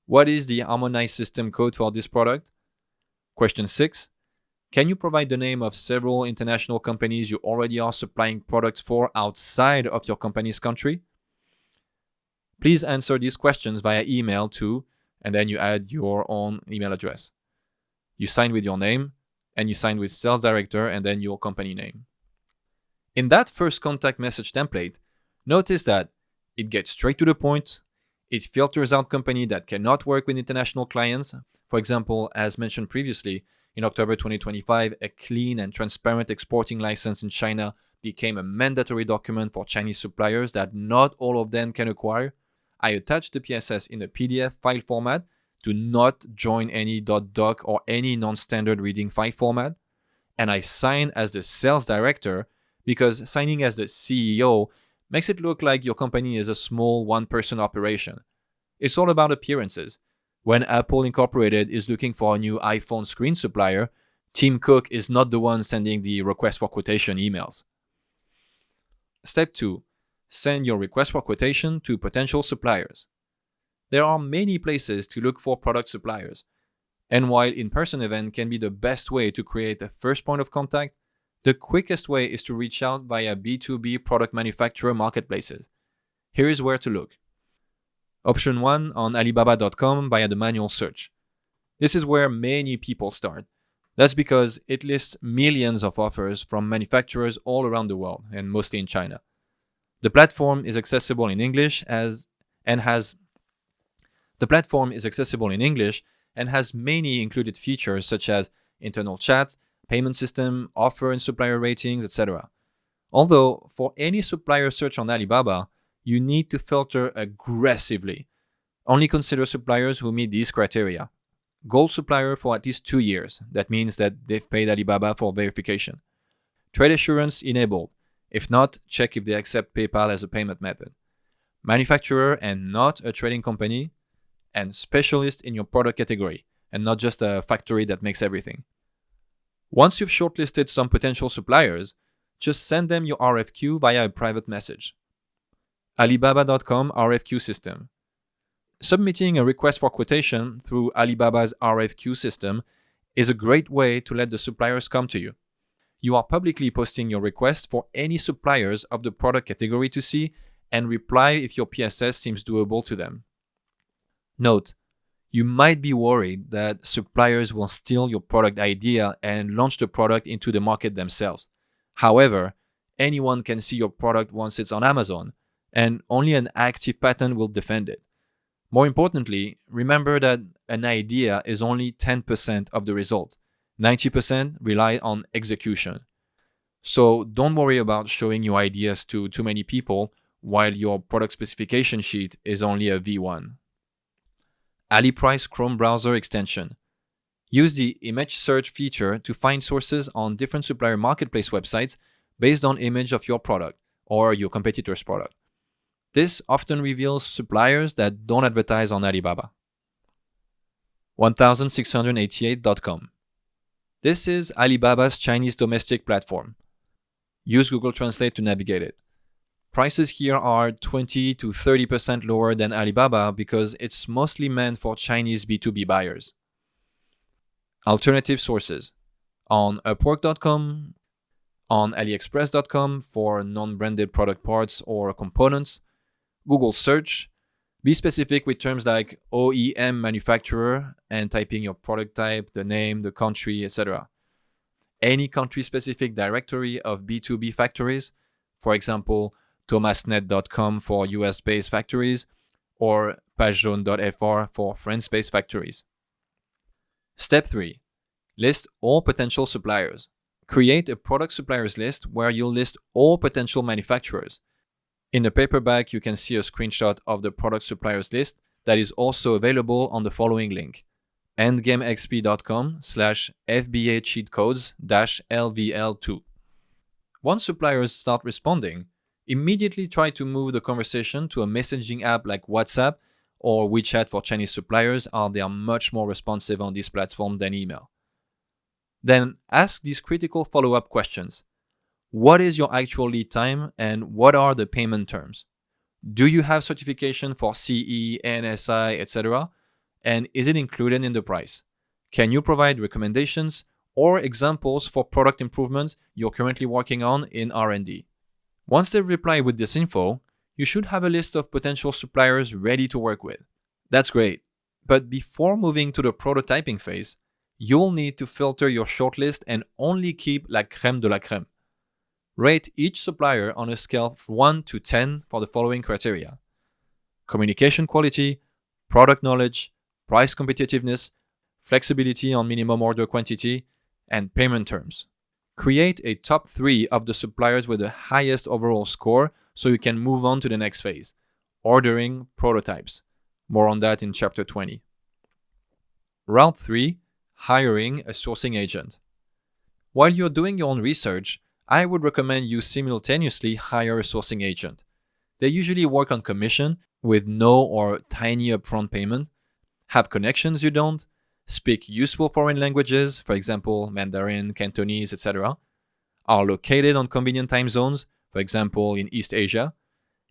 What is the harmonized system code for this product? Question 6. Can you provide the name of several international companies you already are supplying products for outside of your company's country? Please answer these questions via email to, and then you add your own email address. You sign with your name, and you sign with sales director and then your company name. In that first contact message template, notice that it gets straight to the point. It filters out companies that cannot work with international clients. For example, as mentioned previously, in October 2025, a clean and transparent exporting license in China became a mandatory document for Chinese suppliers that not all of them can acquire. I attached the PSS in a PDF file format to not join any .doc or any non-standard reading file format. And I sign as the sales director because signing as the CEO makes it look like your company is a small one-person operation. It's all about appearances. When Apple Incorporated is looking for a new iPhone screen supplier, Tim Cook is not the one sending the request for quotation emails. Step 2. Send your request for quotation to potential suppliers. There are many places to look for product suppliers, and while in-person event can be the best way to create a first point of contact, the quickest way is to reach out via B2B product manufacturer marketplaces. Here is where to look. Option 1 on Alibaba.com via the manual search. This is where many people start. That's because it lists millions of offers from manufacturers all around the world, and mostly in China. The platform is accessible in English and has many included features such as internal chat, payment system, offer and supplier ratings, etc. Although, for any supplier search on Alibaba, you need to filter aggressively. Only consider suppliers who meet these criteria. Gold supplier for at least 2 years. That means that they've paid Alibaba for verification. Trade assurance enabled. If not, check if they accept PayPal as a payment method. Manufacturer and not a trading company. And specialist in your product category, and not just a factory that makes everything. Once you've shortlisted some potential suppliers, just send them your RFQ via a private message. Alibaba.com RFQ system. Submitting a request for quotation through Alibaba's RFQ system is a great way to let the suppliers come to you. You are publicly posting your request for any suppliers of the product category to see and reply if your PSS seems doable to them. Note, you might be worried that suppliers will steal your product idea and launch the product into the market themselves. However, anyone can see your product once it's on Amazon, and only an active patent will defend it. More importantly, remember that an idea is only 10% of the result. 90% rely on execution. So don't worry about showing your ideas to too many people while your product specification sheet is only a V1. AliPrice Chrome browser extension. Use the image search feature to find sources on different supplier marketplace websites based on image of your product or your competitor's product. This often reveals suppliers that don't advertise on Alibaba. 1688.com. This is Alibaba's Chinese domestic platform. Use Google Translate to navigate it. Prices here are 20 to 30% lower than Alibaba because it's mostly meant for Chinese B2B buyers. Alternative sources. On Upwork.com, On AliExpress.com for non-branded product parts or components. Google search. Be specific with terms like OEM manufacturer and typing your product type, the name, the country, etc. Any country-specific directory of B2B factories, for example, thomasnet.com for US-based factories or pagejaune.fr for France-based factories. Step 3. List all potential suppliers. Create a product suppliers list where you'll list all potential manufacturers. In the paperback, you can see a screenshot of the product suppliers list that is also available on the following link: endgamexp.com/FBA cheat codes-LVL2. Once suppliers start responding, immediately try to move the conversation to a messaging app like WhatsApp or WeChat for Chinese suppliers, as they are much more responsive on this platform than email. Then ask these critical follow-up questions. What is your actual lead time and what are the payment terms? Do you have certification for CE, NSI, etc.? And is it included in the price? Can you provide recommendations or examples for product improvements you're currently working on in R&D? Once they reply with this info, you should have a list of potential suppliers ready to work with. That's great. But before moving to the prototyping phase, you'll need to filter your shortlist and only keep la crème de la crème. Rate each supplier on a scale of 1 to 10 for the following criteria: communication quality, product knowledge, price competitiveness, flexibility on minimum order quantity, and payment terms. Create a top 3 of the suppliers with the highest overall score so you can move on to the next phase: ordering prototypes. More on that in chapter 20. Route 3. Hiring a sourcing agent. While you're doing your own research, I would recommend you simultaneously hire a sourcing agent. They usually work on commission with no or tiny upfront payment, have connections you don't, speak useful foreign languages, for example, Mandarin, Cantonese, etc., are located on convenient time zones, for example, in East Asia,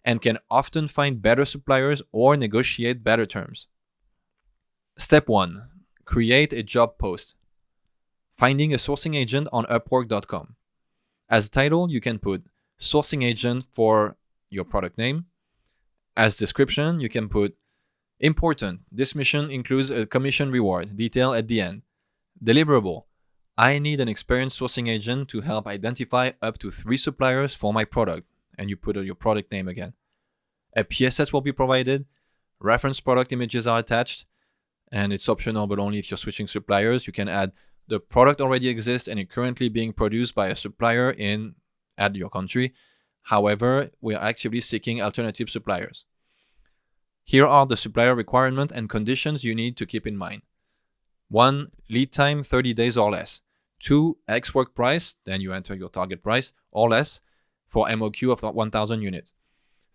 and can often find better suppliers or negotiate better terms. Step 1. Create a job post. Finding a sourcing agent on Upwork.com. As title, you can put sourcing agent for your product name. As description, you can put important. This mission includes a commission reward, detail at the end. Deliverable. I need an experienced sourcing agent to help identify up to 3 suppliers for my product. And you put your product name again. A PSS will be provided. Reference product images are attached. And it's optional, but only if you're switching suppliers. You can add the product already exists and it's currently being produced by a supplier at your country. However, we are actively seeking alternative suppliers. Here are the supplier requirements and conditions you need to keep in mind. 1. Lead time 30 days or less. 2. X work price, then you enter your target price, or less, for MOQ of 1,000 units.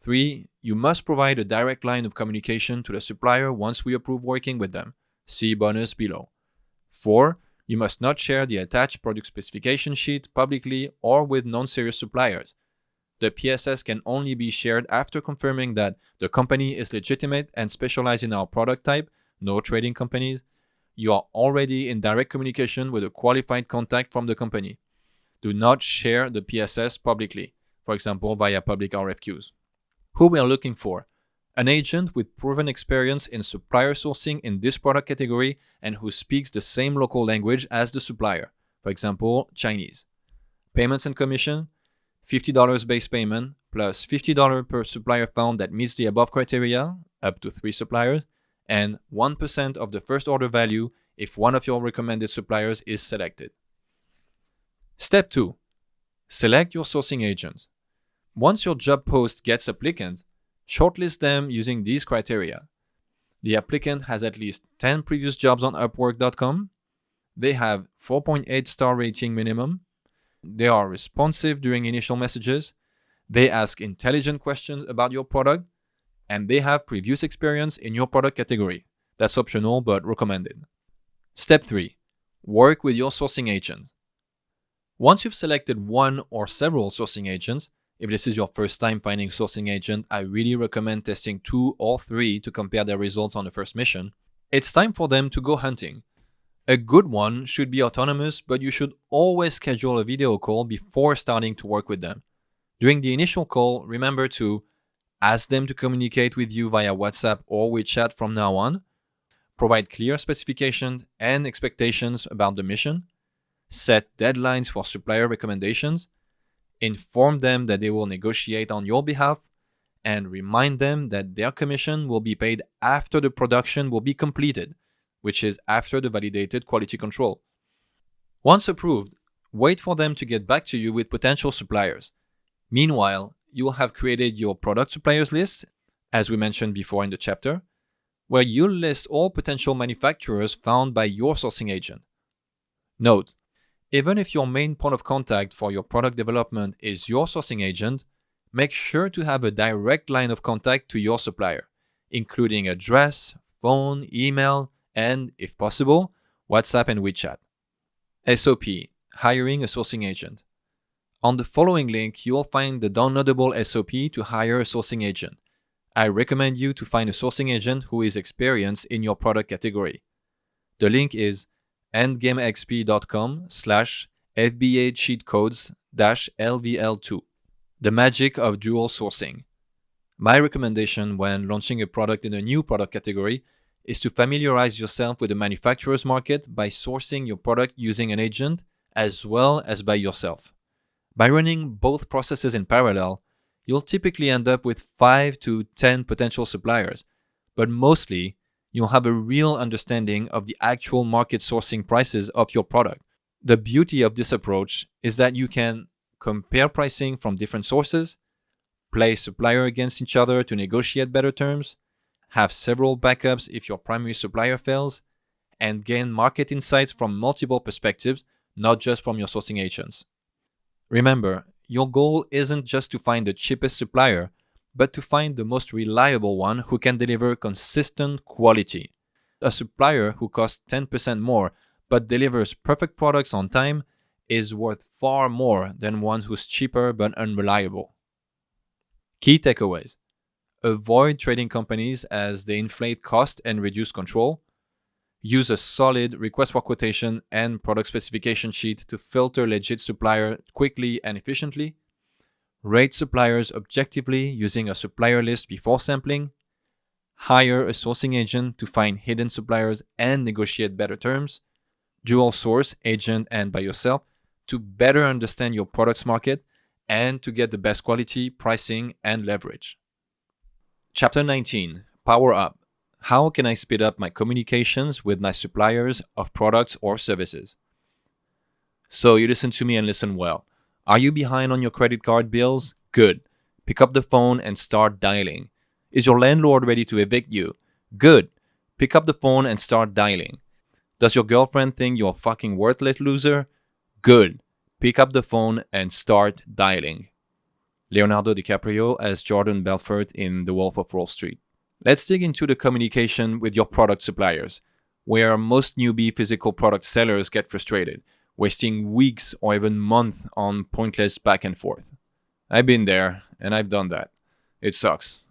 3. You must provide a direct line of communication to the supplier once we approve working with them. See bonus below. 4. You must not share the attached product specification sheet publicly or with non-serious suppliers. The PSS can only be shared after confirming that the company is legitimate and specialized in our product type, no trading companies. You are already in direct communication with a qualified contact from the company. Do not share the PSS publicly, for example, via public RFQs. Who we are looking for: an agent with proven experience in supplier sourcing in this product category and who speaks the same local language as the supplier, for example, Chinese. Payments and commission: $50 base payment plus $50 per supplier found that meets the above criteria, up to 3 suppliers, and 1% of the first order value if one of your recommended suppliers is selected. Step 2. Select your sourcing agent. Once your job post gets applicants, shortlist them using these criteria. The applicant has at least 10 previous jobs on Upwork.com. They have 4.8 star rating minimum. They are responsive during initial messages. They ask intelligent questions about your product. And they have previous experience in your product category. That's optional but recommended. Step 3. Work with your sourcing agent. Once you've selected one or several sourcing agents, if this is your first time finding sourcing agent, I really recommend testing 2 or 3 to compare their results on the first mission. It's time for them to go hunting. A good one should be autonomous, but you should always schedule a video call before starting to work with them. During the initial call, remember to ask them to communicate with you via WhatsApp or WeChat from now on, provide clear specifications and expectations about the mission, set deadlines for supplier recommendations, inform them that they will negotiate on your behalf, and remind them that their commission will be paid after the production will be completed, which is after the validated quality control. Once approved, wait for them to get back to you with potential suppliers. Meanwhile, you will have created your product suppliers list, as we mentioned before in the chapter, where you'll list all potential manufacturers found by your sourcing agent. Note, even if your main point of contact for your product development is your sourcing agent, make sure to have a direct line of contact to your supplier, including address, phone, email, and, if possible, WhatsApp and WeChat. SOP, hiring a sourcing agent. On the following link, you will find the downloadable SOP to hire a sourcing agent. I recommend you to find a sourcing agent who is experienced in your product category. The link is endgamexp.com/FBA cheatcodes-LVL2. The magic of dual sourcing. My recommendation when launching a product in a new product category is to familiarize yourself with the manufacturer's market by sourcing your product using an agent as well as by yourself. By running both processes in parallel, you'll typically end up with 5 to 10 potential suppliers, but mostly you'll have a real understanding of the actual market sourcing prices of your product. The beauty of this approach is that you can compare pricing from different sources, play suppliers against each other to negotiate better terms, have several backups if your primary supplier fails, and gain market insights from multiple perspectives, not just from your sourcing agents. Remember, your goal isn't just to find the cheapest supplier, but to find the most reliable one who can deliver consistent quality. A supplier who costs 10% more but delivers perfect products on time is worth far more than one who's cheaper but unreliable. Key takeaways. Avoid trading companies as they inflate cost and reduce control. Use a solid request for quotation and product specification sheet to filter legit supplier quickly and efficiently. Rate suppliers objectively using a supplier list before sampling. Hire a sourcing agent to find hidden suppliers and negotiate better terms. Dual source, agent and by yourself, to better understand your product's market and to get the best quality, pricing, and leverage. Chapter 19, Power Up. How can I speed up my communications with my suppliers of products or services? So you listen to me and listen well. Are you behind on your credit card bills? Good. Pick up the phone and start dialing. Is your landlord ready to evict you? Good. Pick up the phone and start dialing. Does your girlfriend think you're a fucking worthless loser? Good. Pick up the phone and start dialing. Leonardo DiCaprio as Jordan Belfort in The Wolf of Wall Street. Let's dig into the communication with your product suppliers, where most newbie physical product sellers get frustrated, wasting weeks or even months on pointless back and forth. I've been there, and I've done that. It sucks.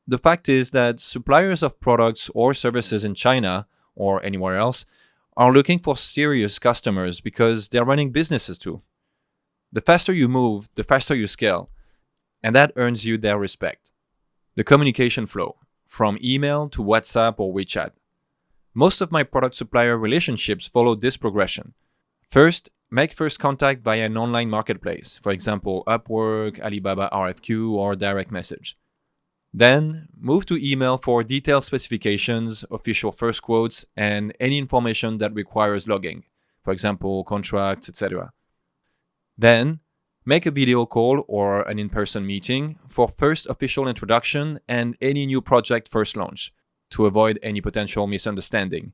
The fact is that suppliers of products or services in China, or anywhere else, are looking for serious customers because they're running businesses too. The faster you move, the faster you scale, and that earns you their respect. The communication flow, from email to WhatsApp or WeChat. Most of my product supplier relationships follow this progression. First, make first contact via an online marketplace, for example, Upwork, Alibaba RFQ, or direct message. Then, move to email for detailed specifications, official first quotes, and any information that requires logging, for example, contracts, etc. Then, make a video call or an in-person meeting for first official introduction and any new project first launch to avoid any potential misunderstanding.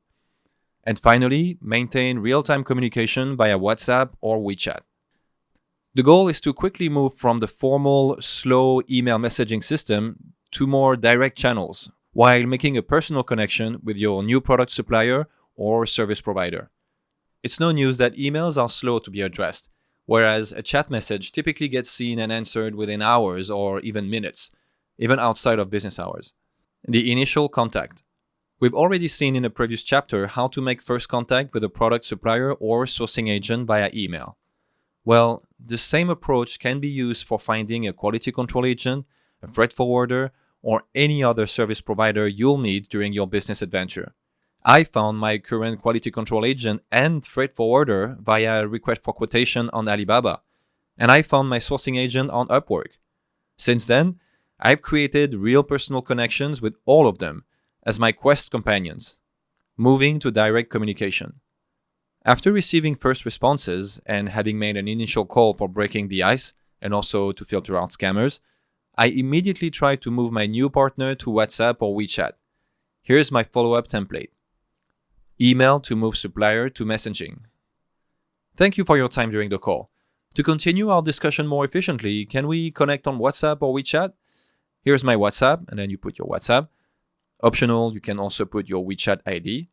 And finally, maintain real-time communication via WhatsApp or WeChat. The goal is to quickly move from the formal, slow email messaging system to more direct channels while making a personal connection with your new product supplier or service provider. It's no news that emails are slow to be addressed, whereas a chat message typically gets seen and answered within hours or even minutes, even outside of business hours. The initial contact. We've already seen in a previous chapter how to make first contact with a product supplier or sourcing agent via email. Well, the same approach can be used for finding a quality control agent, a freight forwarder, or any other service provider you'll need during your business adventure. I found my current quality control agent and freight forwarder via a request for quotation on Alibaba, and I found my sourcing agent on Upwork. Since then, I've created real personal connections with all of them as my quest companions. Moving to direct communication. After receiving first responses and having made an initial call for breaking the ice and also to filter out scammers, I immediately tried to move my new partner to WhatsApp or WeChat. Here's my follow-up template. Email to move supplier to messaging. Thank you for your time during the call. To continue our discussion more efficiently, can we connect on WhatsApp or WeChat? Here's my WhatsApp, and then you put your WhatsApp. Optional, you can also put your WeChat ID.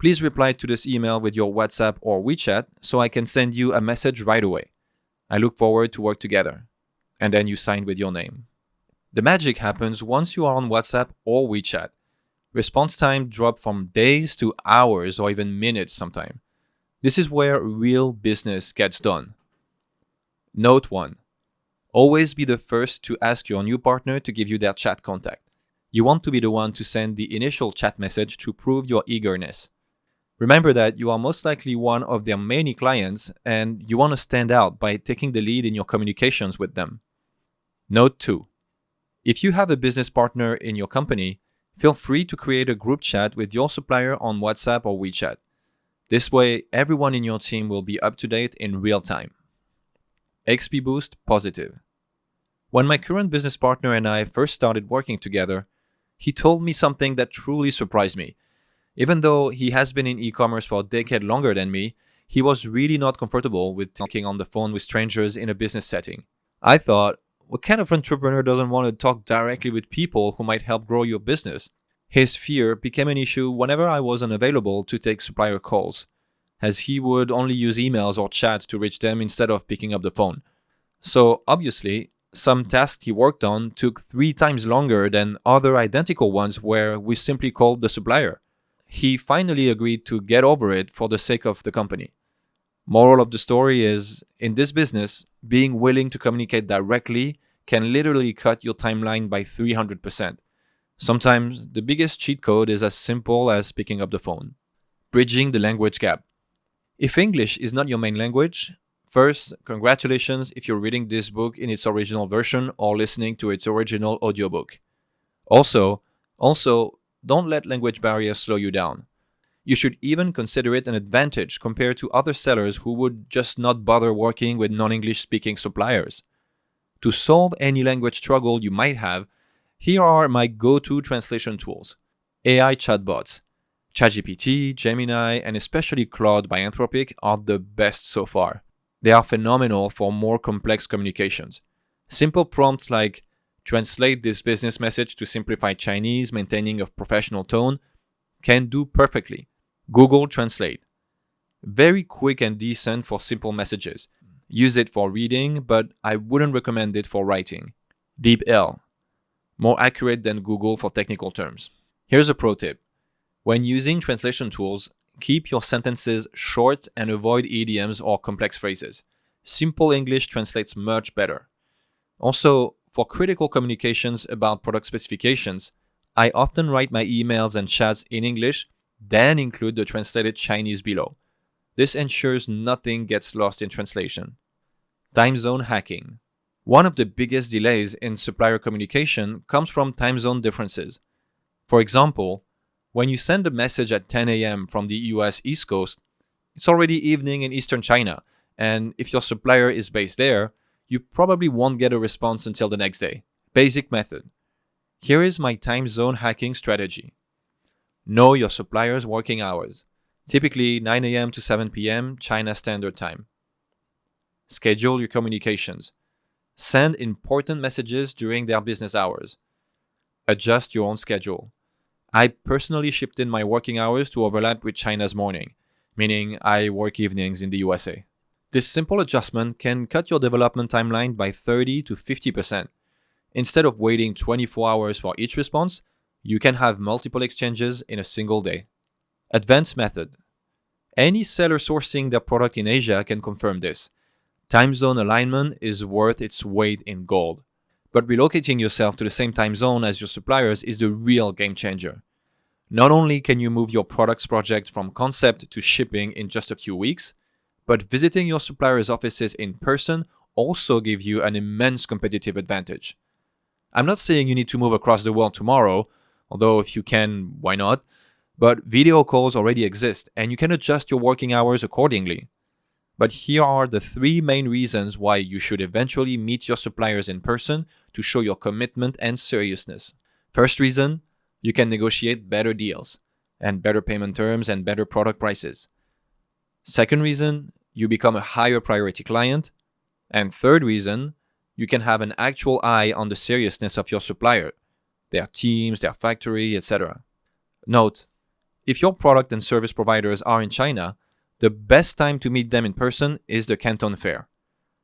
Please reply to this email with your WhatsApp or WeChat so I can send you a message right away. I look forward to work together. And then you sign with your name. The magic happens once you are on WhatsApp or WeChat. Response time drops from days to hours or even minutes sometimes. This is where real business gets done. Note 1. Always be the first to ask your new partner to give you their chat contact. You want to be the one to send the initial chat message to prove your eagerness. Remember that you are most likely one of their many clients and you want to stand out by taking the lead in your communications with them. Note 2. If you have a business partner in your company, feel free to create a group chat with your supplier on WhatsApp or WeChat. This way, everyone in your team will be up to date in real time. XP Boost Positive. When my current business partner and I first started working together, he told me something that truly surprised me. Even though he has been in e-commerce for a decade longer than me, he was really not comfortable with talking on the phone with strangers in a business setting. I thought, what kind of entrepreneur doesn't want to talk directly with people who might help grow your business? His fear became an issue whenever I was unavailable to take supplier calls, as he would only use emails or chat to reach them instead of picking up the phone. So obviously, some tasks he worked on took 3 times longer than other identical ones where we simply called the supplier. He finally agreed to get over it for the sake of the company. Moral of the story is, in this business, being willing to communicate directly can literally cut your timeline by 300%. Sometimes the biggest cheat code is as simple as picking up the phone. Bridging the language gap. If English is not your main language, first, congratulations if you're reading this book in its original version or listening to its original audiobook. Also, don't let language barriers slow you down. You should even consider it an advantage compared to other sellers who would just not bother working with non-English speaking suppliers. To solve any language struggle you might have, here are my go-to translation tools. AI chatbots. ChatGPT, Gemini, and especially Claude by Anthropic are the best so far. They are phenomenal for more complex communications. Simple prompts like, translate this business message to simplify Chinese, maintaining a professional tone, can do perfectly. Google Translate. Very quick and decent for simple messages. Use it for reading, but I wouldn't recommend it for writing. DeepL. More accurate than Google for technical terms. Here's a pro tip. When using translation tools, keep your sentences short and avoid idioms or complex phrases. Simple English translates much better. Also, for critical communications about product specifications, I often write my emails and chats in English, then include the translated Chinese below. This ensures nothing gets lost in translation. Time zone hacking. One of the biggest delays in supplier communication comes from time zone differences. For example, when you send a message at 10 a.m. from the US East Coast, it's already evening in Eastern China, and if your supplier is based there, you probably won't get a response until the next day. Basic method. Here is my time zone hacking strategy. Know your supplier's working hours. Typically 9 a.m. to 7 p.m. China Standard Time. Schedule your communications. Send important messages during their business hours. Adjust your own schedule. I personally shipped in my working hours to overlap with China's morning, meaning I work evenings in the USA. This simple adjustment can cut your development timeline by 30 to 50%. Instead of waiting 24 hours for each response, You can have multiple exchanges in a single day. Advanced method. Any seller sourcing their product in Asia can confirm this. Time zone alignment is worth its weight in gold. But relocating yourself to the same time zone as your suppliers is the real game changer. Not only can you move your product's project from concept to shipping in just a few weeks, but visiting your suppliers' offices in person also gives you an immense competitive advantage. I'm not saying you need to move across the world tomorrow, although if you can, why not? But video calls already exist, and you can adjust your working hours accordingly. But here are the 3 main reasons why you should eventually meet your suppliers in person to show your commitment and seriousness. First reason, you can negotiate better deals, and better payment terms and better product prices. Second reason, you become a higher priority client. And third reason, you can have an actual eye on the seriousness of your supplier, their teams, their factory, etc. Note, if your product and service providers are in China, the best time to meet them in person is the Canton Fair.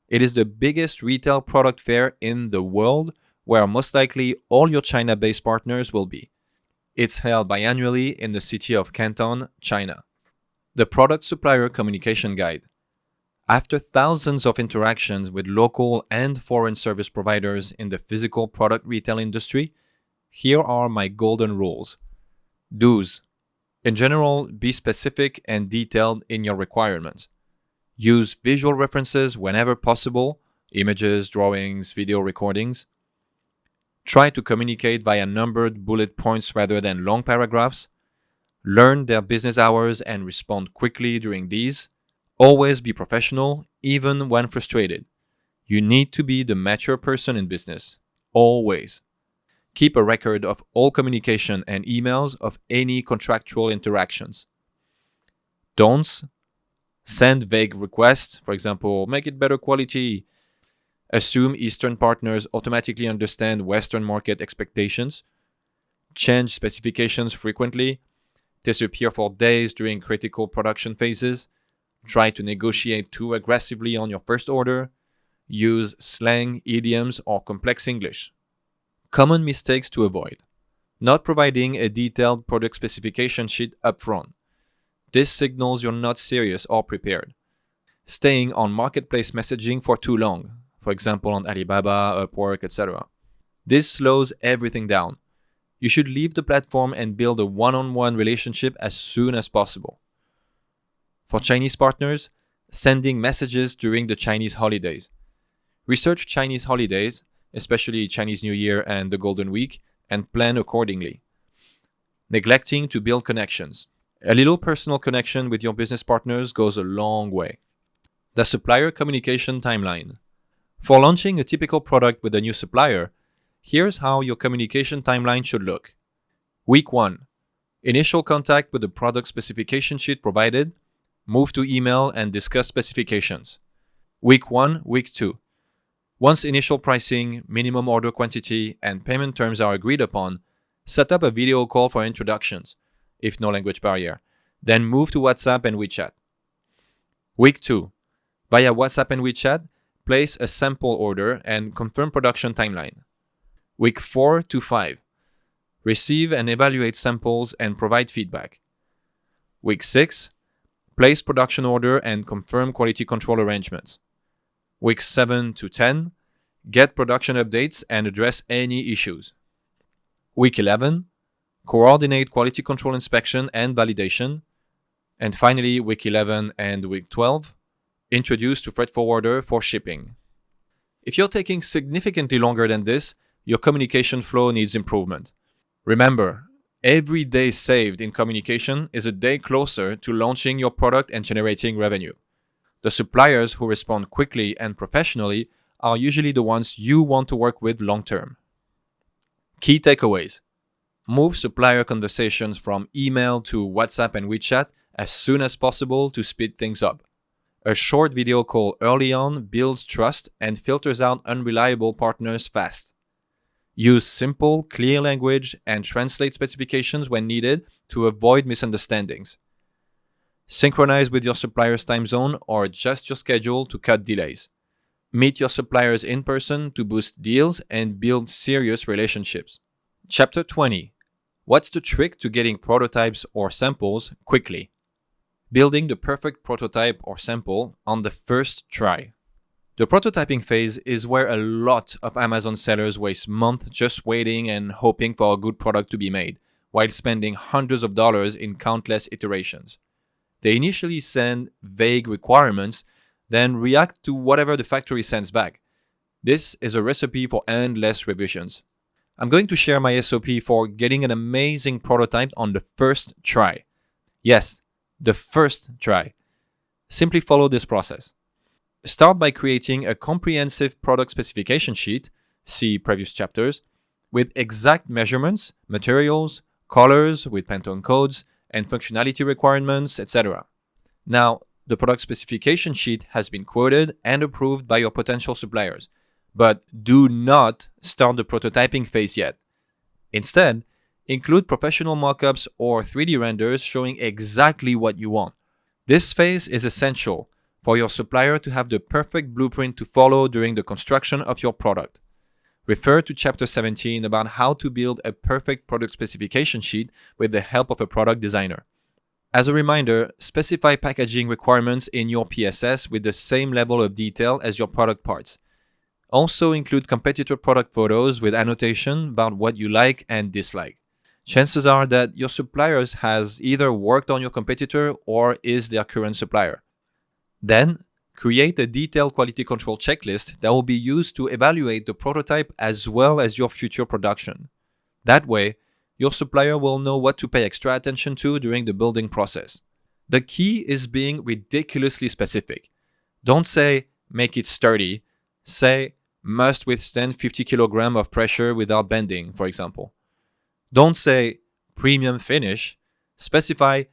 It is the biggest retail product fair in the world where most likely all your China-based partners will be. It's held biannually in the city of Canton, China. The Product Supplier Communication Guide. After thousands of interactions with local and foreign service providers in the physical product retail industry, here are my golden rules. Do's. In general, be specific and detailed in your requirements. Use visual references whenever possible, images, drawings, video recordings. Try to communicate via numbered bullet points rather than long paragraphs. Learn their business hours and respond quickly during these. Always be professional, even when frustrated. You need to be the mature person in business. Always. Keep a record of all communication and emails of any contractual interactions. Don'ts. Send vague requests, for example, make it better quality. Assume Eastern partners automatically understand Western market expectations. Change specifications frequently. Disappear for days during critical production phases. Try to negotiate too aggressively on your first order. Use slang, idioms, or complex English. Common mistakes to avoid. Not providing a detailed product specification sheet upfront. This signals you're not serious or prepared. Staying on marketplace messaging for too long, for example on Alibaba, Upwork, etc. This slows everything down. You should leave the platform and build a one-on-one relationship as soon as possible. For Chinese partners, sending messages during the Chinese holidays. Research Chinese holidays, especially Chinese New Year and the Golden Week, and plan accordingly. Neglecting to build connections. A little personal connection with your business partners goes a long way. The supplier communication timeline. For launching a typical product with a new supplier, here's how your communication timeline should look. Week 1. Initial contact with the product specification sheet provided. Move to email and discuss specifications. Week 1, Week 2. Once initial pricing, minimum order quantity, and payment terms are agreed upon, set up a video call for introductions, if no language barrier. Then move to WhatsApp and WeChat. Week 2. Via WhatsApp and WeChat, place a sample order and confirm production timeline. Week 4 to 5. Receive and evaluate samples and provide feedback. Week 6. Place production order and confirm quality control arrangements. Week 7 to 10. Get production updates and address any issues. Week 11. Coordinate quality control inspection and validation. And finally, week 11 and week 12. Introduce to freight forwarder for shipping. If you're taking significantly longer than this, your communication flow needs improvement. Remember, every day saved in communication is a day closer to launching your product and generating revenue. The suppliers who respond quickly and professionally are usually the ones you want to work with long term. Key takeaways. Move supplier conversations from email to WhatsApp and WeChat as soon as possible to speed things up. A short video call early on builds trust and filters out unreliable partners fast. Use simple, clear language and translate specifications when needed to avoid misunderstandings. Synchronize with your supplier's time zone or adjust your schedule to cut delays. Meet your suppliers in person to boost deals and build serious relationships. Chapter 20. What's the trick to getting prototypes or samples quickly? Building the perfect prototype or sample on the first try. The prototyping phase is where a lot of Amazon sellers waste months just waiting and hoping for a good product to be made, while spending hundreds of dollars in countless iterations. They initially send vague requirements, then react to whatever the factory sends back. This is a recipe for endless revisions. I'm going to share my SOP for getting an amazing prototype on the first try. Yes, the first try. Simply follow this process. Start by creating a comprehensive product specification sheet, see previous chapters, with exact measurements, materials, colors with Pantone codes, and functionality requirements, etc. Now, the product specification sheet has been quoted and approved by your potential suppliers, but do not start the prototyping phase yet. Instead, include professional mockups or 3D renders showing exactly what you want. This phase is essential for your supplier to have the perfect blueprint to follow during the construction of your product. Refer to Chapter 17 about how to build a perfect product specification sheet with the help of a product designer. As a reminder, specify packaging requirements in your PSS with the same level of detail as your product parts. Also include competitor product photos with annotation about what you like and dislike. Chances are that your supplier has either worked on your competitor or is their current supplier. Then, create a detailed quality control checklist that will be used to evaluate the prototype as well as your future production. That way, your supplier will know what to pay extra attention to during the building process. The key is being ridiculously specific. Don't say, make it sturdy. Say, must withstand 50 kg of pressure without bending, for example. Don't say, premium finish. Specify,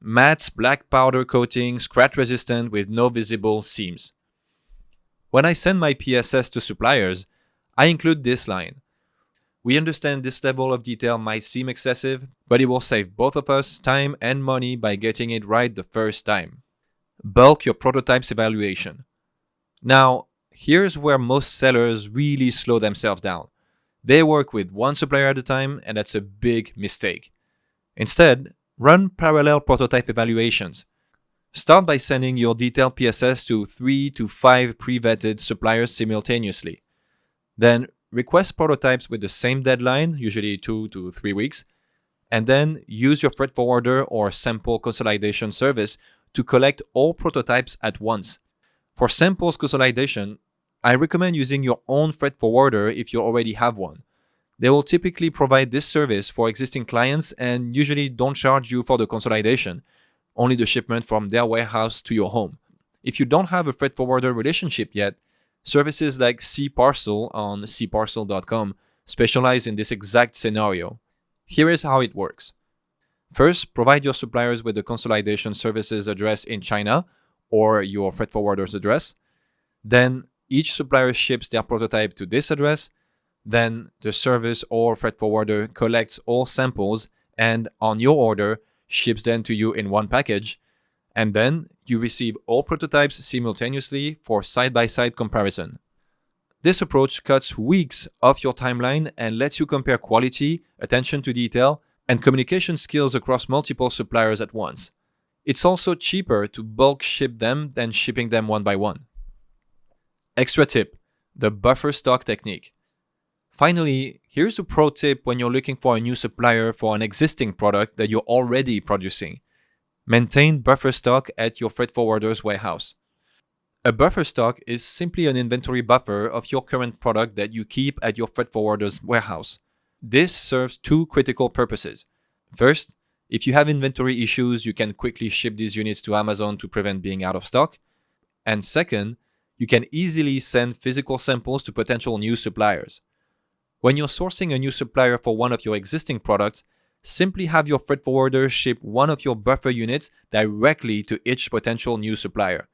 matte black powder coating, scratch resistant with no visible seams. When I send my PSS to suppliers, I include this line. We understand this level of detail might seem excessive, but it will save both of us time and money by getting it right the first time. Bulk your prototype's evaluation. Now, here's where most sellers really slow themselves down. They work with one supplier at a time, and that's a big mistake. Instead, run parallel prototype evaluations. Start by sending your detailed PSS to 3 to 5 pre-vetted suppliers simultaneously. Then request prototypes with the same deadline, usually 2 to 3 weeks, and then use your freight forwarder or sample consolidation service to collect all prototypes at once. For samples consolidation, I recommend using your own freight forwarder if you already have one. They will typically provide this service for existing clients and usually don't charge you for the consolidation, only the shipment from their warehouse to your home. If you don't have a freight forwarder relationship yet, services like cParcel on cparcel.com specialize in this exact scenario. Here is how it works. First, provide your suppliers with the consolidation services address in China or your freight forwarder's address. Then, each supplier ships their prototype to this address. Then the service or freight forwarder collects all samples and, on your order, ships them to you in one package. And then you receive all prototypes simultaneously for side-by-side comparison. This approach cuts weeks off your timeline and lets you compare quality, attention to detail, and communication skills across multiple suppliers at once. It's also cheaper to bulk ship them than shipping them one by one. Extra tip, the buffer stock technique. Finally, here's a pro tip when you're looking for a new supplier for an existing product that you're already producing. Maintain buffer stock at your freight forwarder's warehouse. A buffer stock is simply an inventory buffer of your current product that you keep at your freight forwarder's warehouse. This serves two critical purposes. First, if you have inventory issues, you can quickly ship these units to Amazon to prevent being out of stock. And second, you can easily send physical samples to potential new suppliers. When you're sourcing a new supplier for one of your existing products, simply have your freight forwarder ship one of your buffer units directly to each potential new supplier.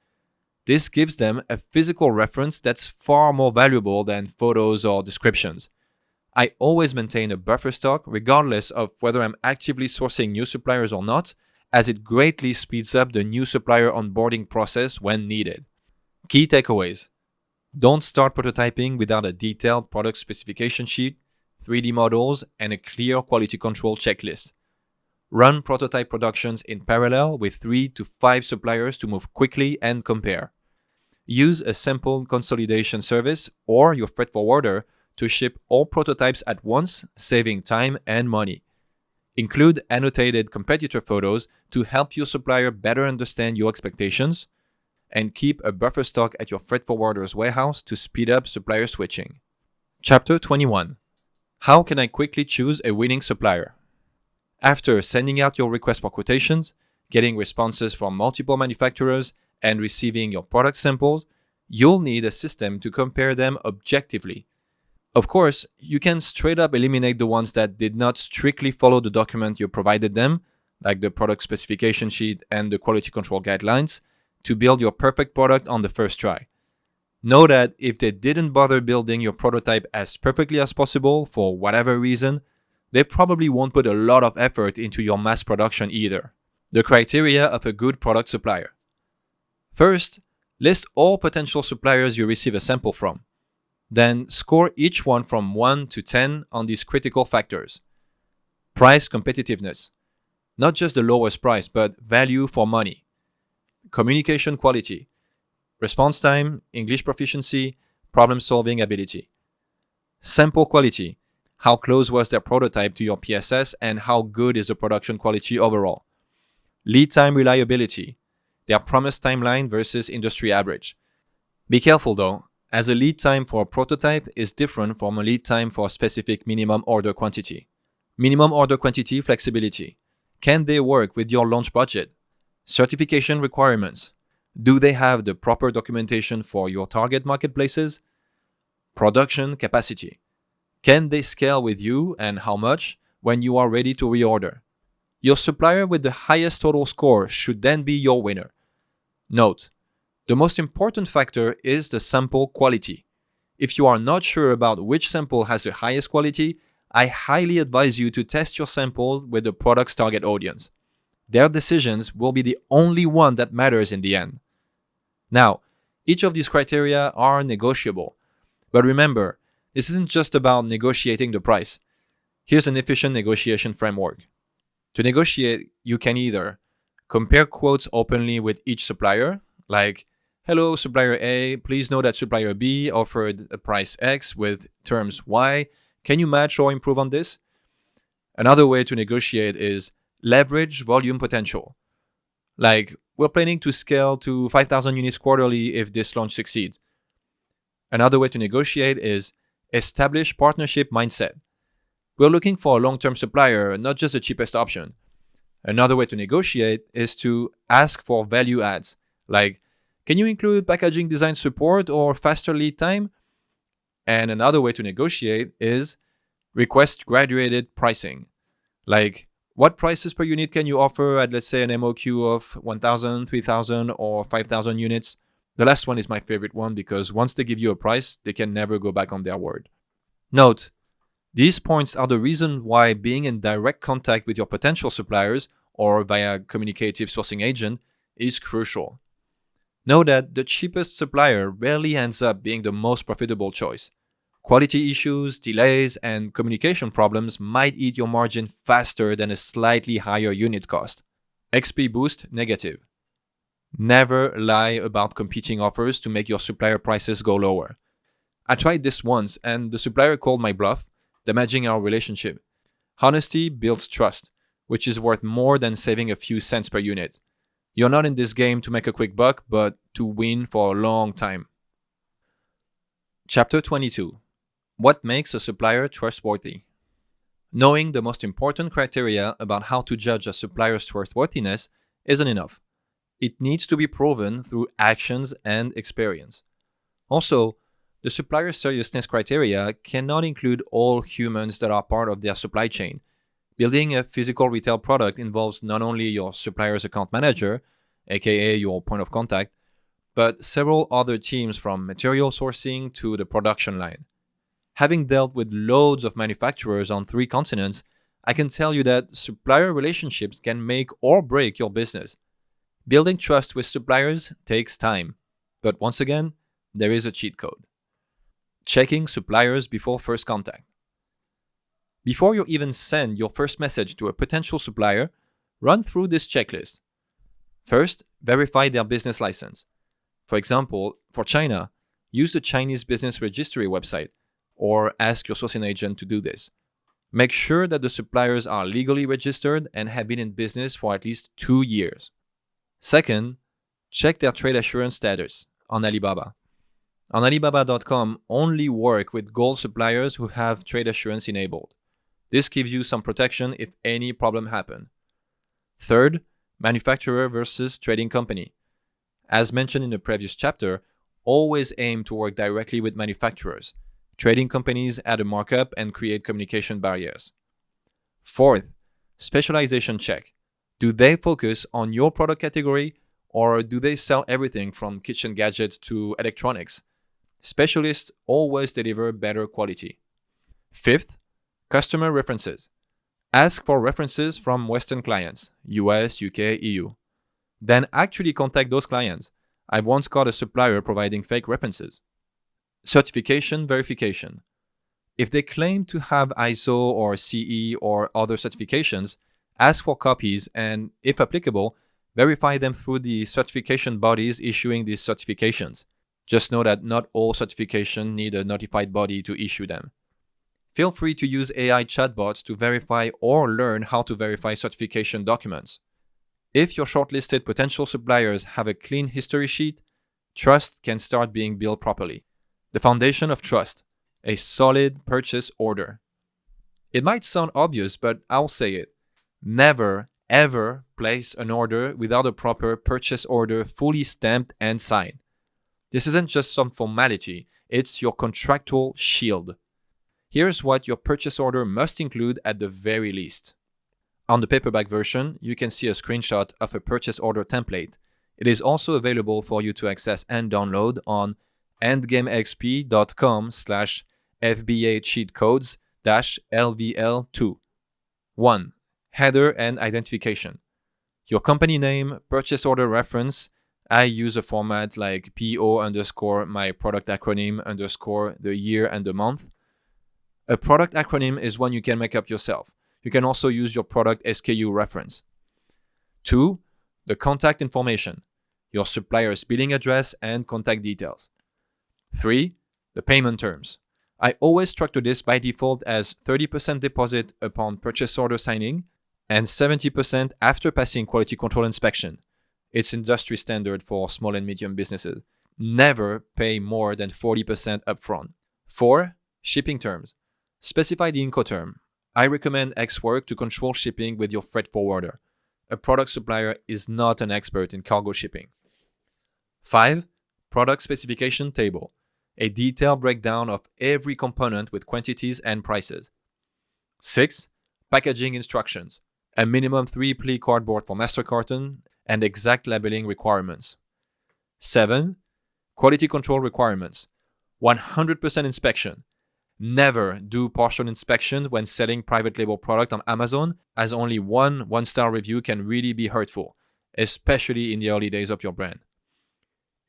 This gives them a physical reference that's far more valuable than photos or descriptions. I always maintain a buffer stock regardless of whether I'm actively sourcing new suppliers or not, as it greatly speeds up the new supplier onboarding process when needed. Key takeaways. Don't start prototyping without a detailed product specification sheet. 3D models, and a clear quality control checklist. Run prototype productions in parallel with 3 to 5 suppliers to move quickly and compare. Use a simple consolidation service or your freight forwarder to ship all prototypes at once, saving time and money. Include annotated competitor photos to help your supplier better understand your expectations, and keep a buffer stock at your freight forwarder's warehouse to speed up supplier switching. Chapter 21. How can I quickly choose a winning supplier? After sending out your request for quotations, getting responses from multiple manufacturers, and receiving your product samples, you'll need a system to compare them objectively. Of course, you can straight up eliminate the ones that did not strictly follow the document you provided them, like the product specification sheet and the quality control guidelines, to build your perfect product on the first try. Know that if they didn't bother building your prototype as perfectly as possible for whatever reason, they probably won't put a lot of effort into your mass production either. The criteria of a good product supplier. First, list all potential suppliers you receive a sample from. Then score each one from 1 to 10 on these critical factors. Price competitiveness. Not just the lowest price, but value for money. Communication quality. Response time, English proficiency, problem-solving ability. Sample quality. How close was their prototype to your PSS and how good is the production quality overall? Lead time reliability. Their promised timeline versus industry average. Be careful though, as a lead time for a prototype is different from a lead time for a specific minimum order quantity. Minimum order quantity flexibility. Can they work with your launch budget? Certification requirements. Do they have the proper documentation for your target marketplaces? Production capacity. Can they scale with you and how much when you are ready to reorder? Your supplier with the highest total score should then be your winner. Note, the most important factor is the sample quality. If you are not sure about which sample has the highest quality, I highly advise you to test your sample with the product's target audience. Their decisions will be the only one that matters in the end. Now, each of these criteria are negotiable. But remember, this isn't just about negotiating the price. Here's an efficient negotiation framework. To negotiate, you can either compare quotes openly with each supplier, like, hello, supplier A, please know that supplier B offered a price X with terms Y. Can you match or improve on this? Another way to negotiate is leverage volume potential. Like, we're planning to scale to 5,000 units quarterly if this launch succeeds. Another way to negotiate is establish partnership mindset. We're looking for a long-term supplier, not just the cheapest option. Another way to negotiate is to ask for value adds, like, can you include packaging design support or faster lead time? And another way to negotiate is request graduated pricing. Like, what prices per unit can you offer at, let's say, an MOQ of 1,000, 3,000, or 5,000 units? The last one is my favorite one because once they give you a price, they can never go back on their word. Note, these points are the reason why being in direct contact with your potential suppliers or via a communicative sourcing agent is crucial. Know that the cheapest supplier rarely ends up being the most profitable choice. Quality issues, delays, and communication problems might eat your margin faster than a slightly higher unit cost. XP boost negative. Never lie about competing offers to make your supplier prices go lower. I tried this once and the supplier called my bluff, damaging our relationship. Honesty builds trust, which is worth more than saving a few cents per unit. You're not in this game to make a quick buck, but to win for a long time. Chapter 22. What makes a supplier trustworthy? Knowing the most important criteria about how to judge a supplier's trustworthiness isn't enough. It needs to be proven through actions and experience. Also, the supplier seriousness criteria cannot include all humans that are part of their supply chain. Building a physical retail product involves not only your supplier's account manager, aka your point of contact, but several other teams from material sourcing to the production line. Having dealt with loads of manufacturers on 3 continents, I can tell you that supplier relationships can make or break your business. Building trust with suppliers takes time, but once again, there is a cheat code. Checking suppliers before first contact. Before you even send your first message to a potential supplier, run through this checklist. First, verify their business license. For example, for China, use the Chinese Business Registry website or ask your sourcing agent to do this. Make sure that the suppliers are legally registered and have been in business for at least 2 years. Second, check their trade assurance status on Alibaba. On Alibaba.com, only work with gold suppliers who have trade assurance enabled. This gives you some protection if any problem happens. Third, manufacturer versus trading company. As mentioned in the previous chapter, always aim to work directly with manufacturers. Trading companies add a markup and create communication barriers. Fourth, specialization check. Do they focus on your product category or do they sell everything from kitchen gadgets to electronics? Specialists always deliver better quality. Fifth, customer references. Ask for references from Western clients, US, UK, EU. Then actually contact those clients. I've once got a supplier providing fake references. Certification verification. If they claim to have ISO or CE or other certifications, ask for copies and, if applicable, verify them through the certification bodies issuing these certifications. Just know that not all certifications need a notified body to issue them. Feel free to use AI chatbots to verify or learn how to verify certification documents. If your shortlisted potential suppliers have a clean history sheet, trust can start being built properly. The foundation of trust, a solid purchase order. It might sound obvious, but I'll say it. Never, ever place an order without a proper purchase order fully stamped and signed. This isn't just some formality, it's your contractual shield. Here's what your purchase order must include at the very least. On the paperback version, you can see a screenshot of a purchase order template. It is also available for you to access and download on endgamexp.com/FBA cheat codes-LVL2. 1. Header and identification. Your company name, purchase order reference. I use a format like PO_my product acronym _ the year and the month. A product acronym is one you can make up yourself. You can also use your product SKU reference. 2. The contact information. Your supplier's billing address and contact details. 3. The payment terms. I always structure this by default as 30% deposit upon purchase order signing and 70% after passing quality control inspection. It's industry standard for small and medium businesses. Never pay more than 40% upfront. 4. Shipping terms. Specify the Incoterm. I recommend Xwork to control shipping with your freight forwarder. A product supplier is not an expert in cargo shipping. 5. Product specification table. A detailed breakdown of every component with quantities and prices. 6. Packaging instructions. A minimum 3-ply cardboard for master carton and exact labeling requirements. 7. Quality control requirements. 100% inspection. Never do partial inspection when selling private label product on Amazon, as only one-star review can really be hurtful, especially in the early days of your brand.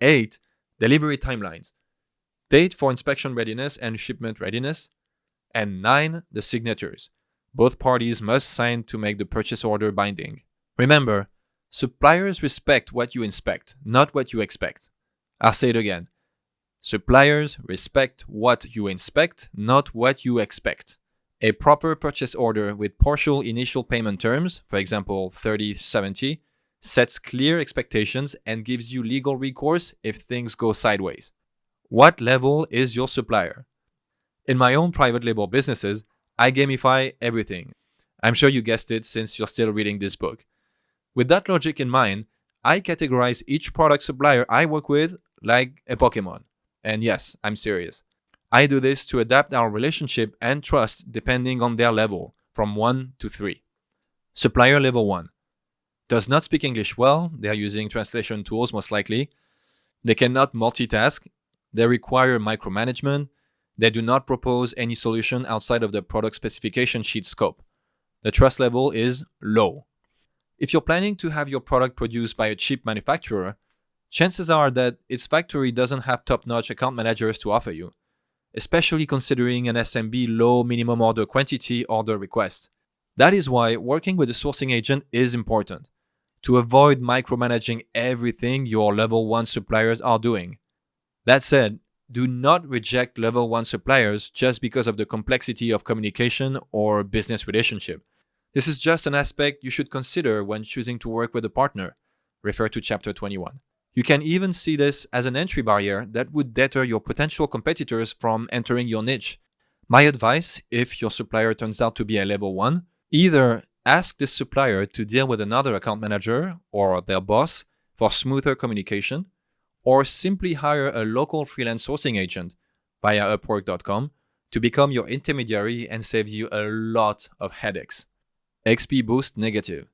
8. Delivery timelines. Date for inspection readiness and shipment readiness. And 9. The signatures. Both parties must sign to make the purchase order binding. Remember, suppliers respect what you inspect, not what you expect. I'll say it again. Suppliers respect what you inspect, not what you expect. A proper purchase order with partial initial payment terms, for example 30/70, sets clear expectations and gives you legal recourse if things go sideways. What level is your supplier? In my own private label businesses, I gamify everything. I'm sure you guessed it since you're still reading this book. With that logic in mind, I categorize each product supplier I work with like a Pokemon. And yes, I'm serious. I do this to adapt our relationship and trust depending on their level, from 1 to 3. Supplier level 1. Does not speak English well, they are using translation tools most likely. They cannot multitask. They require micromanagement. They do not propose any solution outside of the product specification sheet scope. The trust level is low. If you're planning to have your product produced by a cheap manufacturer, chances are that its factory doesn't have top-notch account managers to offer you. especially considering an SMB low minimum order quantity order request. That is why working with a sourcing agent is important, to avoid micromanaging everything your level 1 suppliers are doing. That said, do not reject level 1 suppliers just because of the complexity of communication or business relationship. This is just an aspect you should consider when choosing to work with a partner. Refer to chapter 21. You can even see this as an entry barrier that would deter your potential competitors from entering your niche. My advice, if your supplier turns out to be a level 1, either ask this supplier to deal with another account manager or their boss for smoother communication, or simply hire a local freelance sourcing agent via Upwork.com to become your intermediary and save you a lot of headaches. XP boost negative.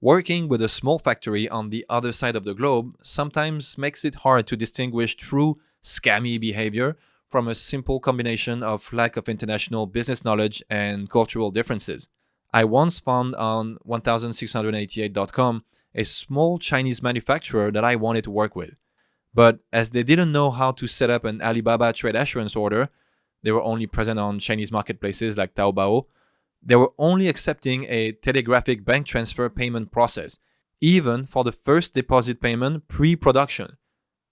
Working with a small factory on the other side of the globe sometimes makes it hard to distinguish true scammy behavior from a simple combination of lack of international business knowledge and cultural differences. I once found on 1688.com a small Chinese manufacturer that I wanted to work with. But as they didn't know how to set up an Alibaba trade assurance order, they were only present on Chinese marketplaces like Taobao. They were only accepting a telegraphic bank transfer payment process, even for the first deposit payment pre-production.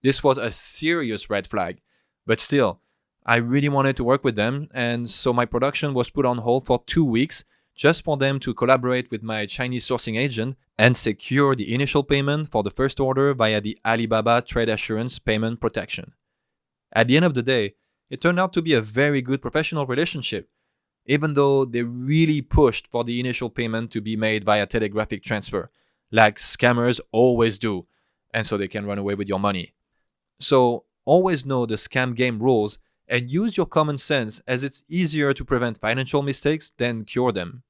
This was a serious red flag. But still, I really wanted to work with them, and so my production was put on hold for 2 weeks just for them to collaborate with my Chinese sourcing agent and secure the initial payment for the first order via the Alibaba Trade Assurance Payment Protection. At the end of the day, it turned out to be a very good professional relationship, even though they really pushed for the initial payment to be made via telegraphic transfer, like scammers always do, and so they can run away with your money. So always know the scam game rules and use your common sense, as it's easier to prevent financial mistakes than cure them.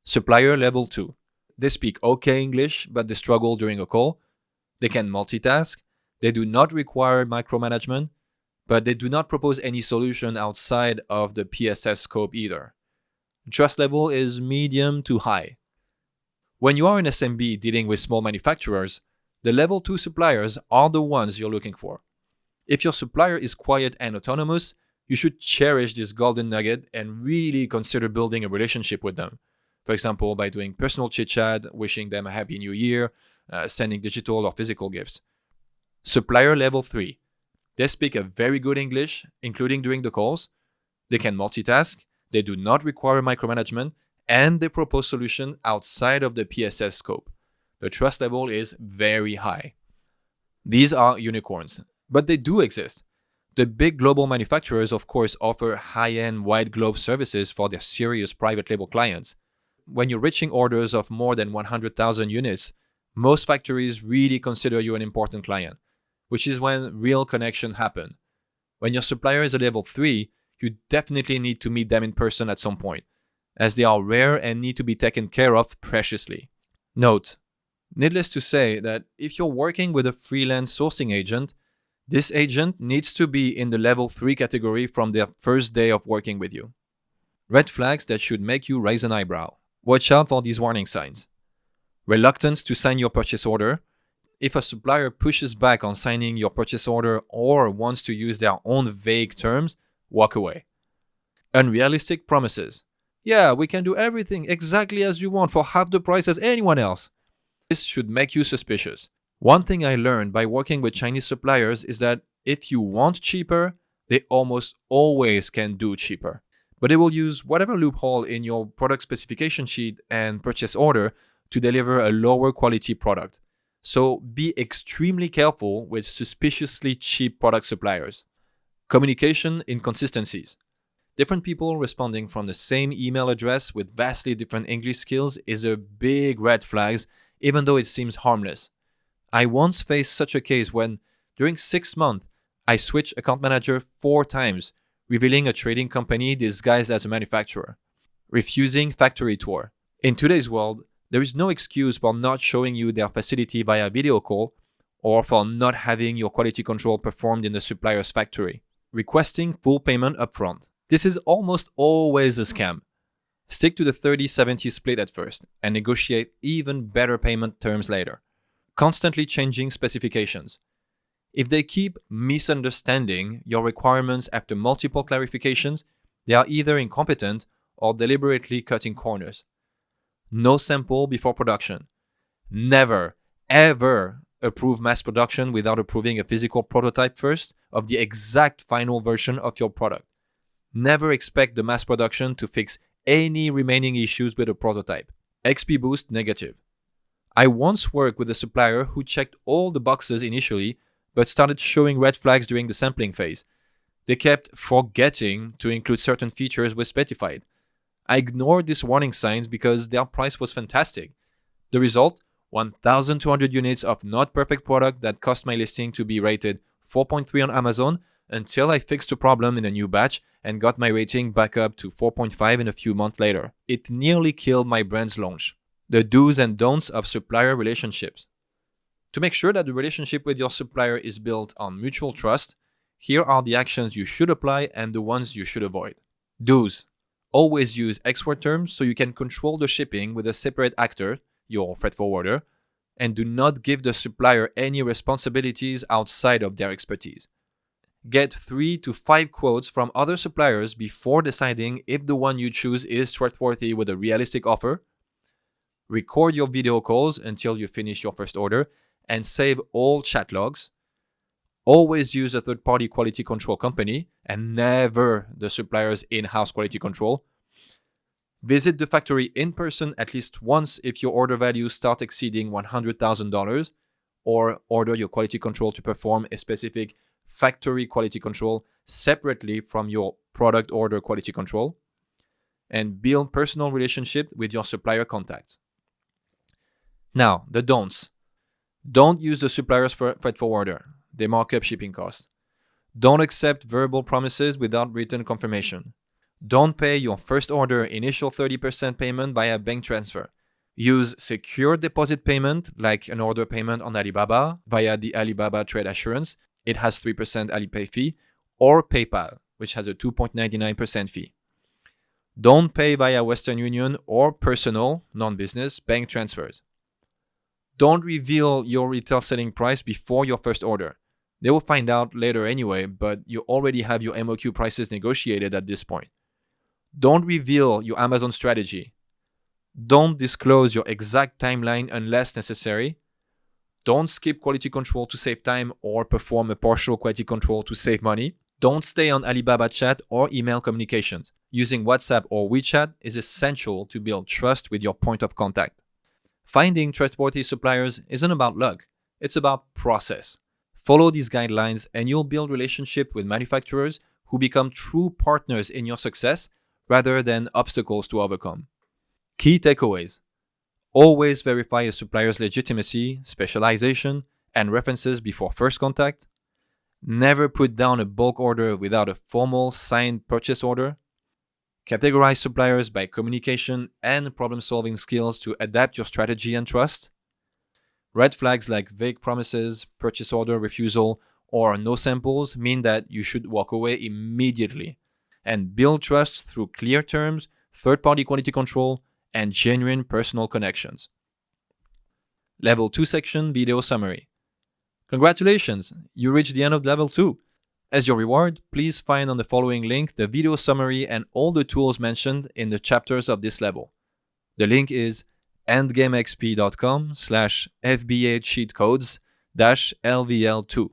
Supplier level 2. They speak okay English, but they struggle during a call. They can multitask. They do not require micromanagement, but they do not propose any solution outside of the PSS scope either. Trust level is medium to high. When you are an SMB dealing with small manufacturers, the level 2 suppliers are the ones you're looking for. If your supplier is quiet and autonomous, you should cherish this golden nugget and really consider building a relationship with them. For example, by doing personal chit-chat, wishing them a happy new year, sending digital or physical gifts. Supplier level 3. They speak a very good English, including during the calls. They can multitask. They do not require micromanagement, and they propose solutions outside of the PSS scope. The trust level is very high. These are unicorns, but they do exist. The big global manufacturers, of course, offer high-end white glove services for their serious private label clients. When you're reaching orders of more than 100,000 units, most factories really consider you an important client, which is when real connection happen. When your supplier is a level 3, you definitely need to meet them in person at some point, as they are rare and need to be taken care of preciously. Note, needless to say that if you're working with a freelance sourcing agent, this agent needs to be in the level 3 category from their first day of working with you. Red flags that should make you raise an eyebrow. Watch out for these warning signs. Reluctance to sign your purchase order. If a supplier pushes back on signing your purchase order or wants to use their own vague terms, walk away. Unrealistic promises. Yeah, we can do everything exactly as you want for half the price as anyone else. This should make you suspicious. One thing I learned by working with Chinese suppliers is that if you want cheaper, they almost always can do cheaper. But they will use whatever loophole in your product specification sheet and purchase order to deliver a lower quality product. So be extremely careful with suspiciously cheap product suppliers. Communication inconsistencies. Different people responding from the same email address with vastly different English skills is a big red flag, even though it seems harmless. I once faced such a case when, during 6 months, I switched account manager 4 times, revealing a trading company disguised as a manufacturer. Refusing factory tour. In today's world, there is no excuse for not showing you their facility via video call or for not having your quality control performed in the supplier's factory. Requesting full payment upfront. This is almost always a scam. Stick to the 30-70 split at first and negotiate even better payment terms later. Constantly changing specifications. If they keep misunderstanding your requirements after multiple clarifications, they are either incompetent or deliberately cutting corners. No sample before production. Never, ever approve mass production without approving a physical prototype first of the exact final version of your product. Never expect the mass production to fix any remaining issues with a prototype. XP boost negative. I once worked with a supplier who checked all the boxes initially, but started showing red flags during the sampling phase. They kept forgetting to include certain features we specified. I ignored these warning signs because their price was fantastic. The result? 1,200 units of not perfect product that cost my listing to be rated 4.3 on Amazon until I fixed the problem in a new batch and got my rating back up to 4.5 in a few months later. It nearly killed my brand's launch. The do's and don'ts of supplier relationships. To make sure that the relationship with your supplier is built on mutual trust, here are the actions you should apply and the ones you should avoid. Do's. Always use export terms so you can control the shipping with a separate actor, your freight forwarder, and do not give the supplier any responsibilities outside of their expertise. Get 3 to 5 quotes from other suppliers before deciding if the one you choose is trustworthy with a realistic offer. Record your video calls until you finish your first order and save all chat logs. Always use a third-party quality control company and never the supplier's in-house quality control. Visit the factory in person at least once if your order values start exceeding $100,000, or order your quality control to perform a specific factory quality control separately from your product order quality control. And build personal relationship with your supplier contacts. Now, the don'ts. Don't use the supplier's freight forwarder. They mark up shipping costs. Don't accept verbal promises without written confirmation. Don't pay your first order initial 30% payment via bank transfer. Use secure deposit payment like an order payment on Alibaba via the Alibaba Trade Assurance. It has 3% Alipay fee, or PayPal, which has a 2.99% fee. Don't pay via Western Union or personal, non-business, bank transfers. Don't reveal your retail selling price before your first order. They will find out later anyway, but you already have your MOQ prices negotiated at this point. Don't reveal your Amazon strategy. Don't disclose your exact timeline unless necessary. Don't skip quality control to save time or perform a partial quality control to save money. Don't stay on Alibaba chat or email communications. Using WhatsApp or WeChat is essential to build trust with your point of contact. Finding trustworthy suppliers isn't about luck, it's about process. Follow these guidelines and you'll build relationships with manufacturers who become true partners in your success rather than obstacles to overcome. Key takeaways. Always verify a supplier's legitimacy, specialization, and references before first contact. Never put down a bulk order without a formal signed purchase order. Categorize suppliers by communication and problem-solving skills to adapt your strategy and trust. Red flags like vague promises, purchase order refusal, or no samples mean that you should walk away immediately. And build trust through clear terms, third-party quality control, and genuine personal connections. Level 2 section video summary. Congratulations, you reached the end of Level 2. As your reward, please find on the following link the video summary and all the tools mentioned in the chapters of this level. The link is endgamexp.com/FBA cheat codes-LVL2.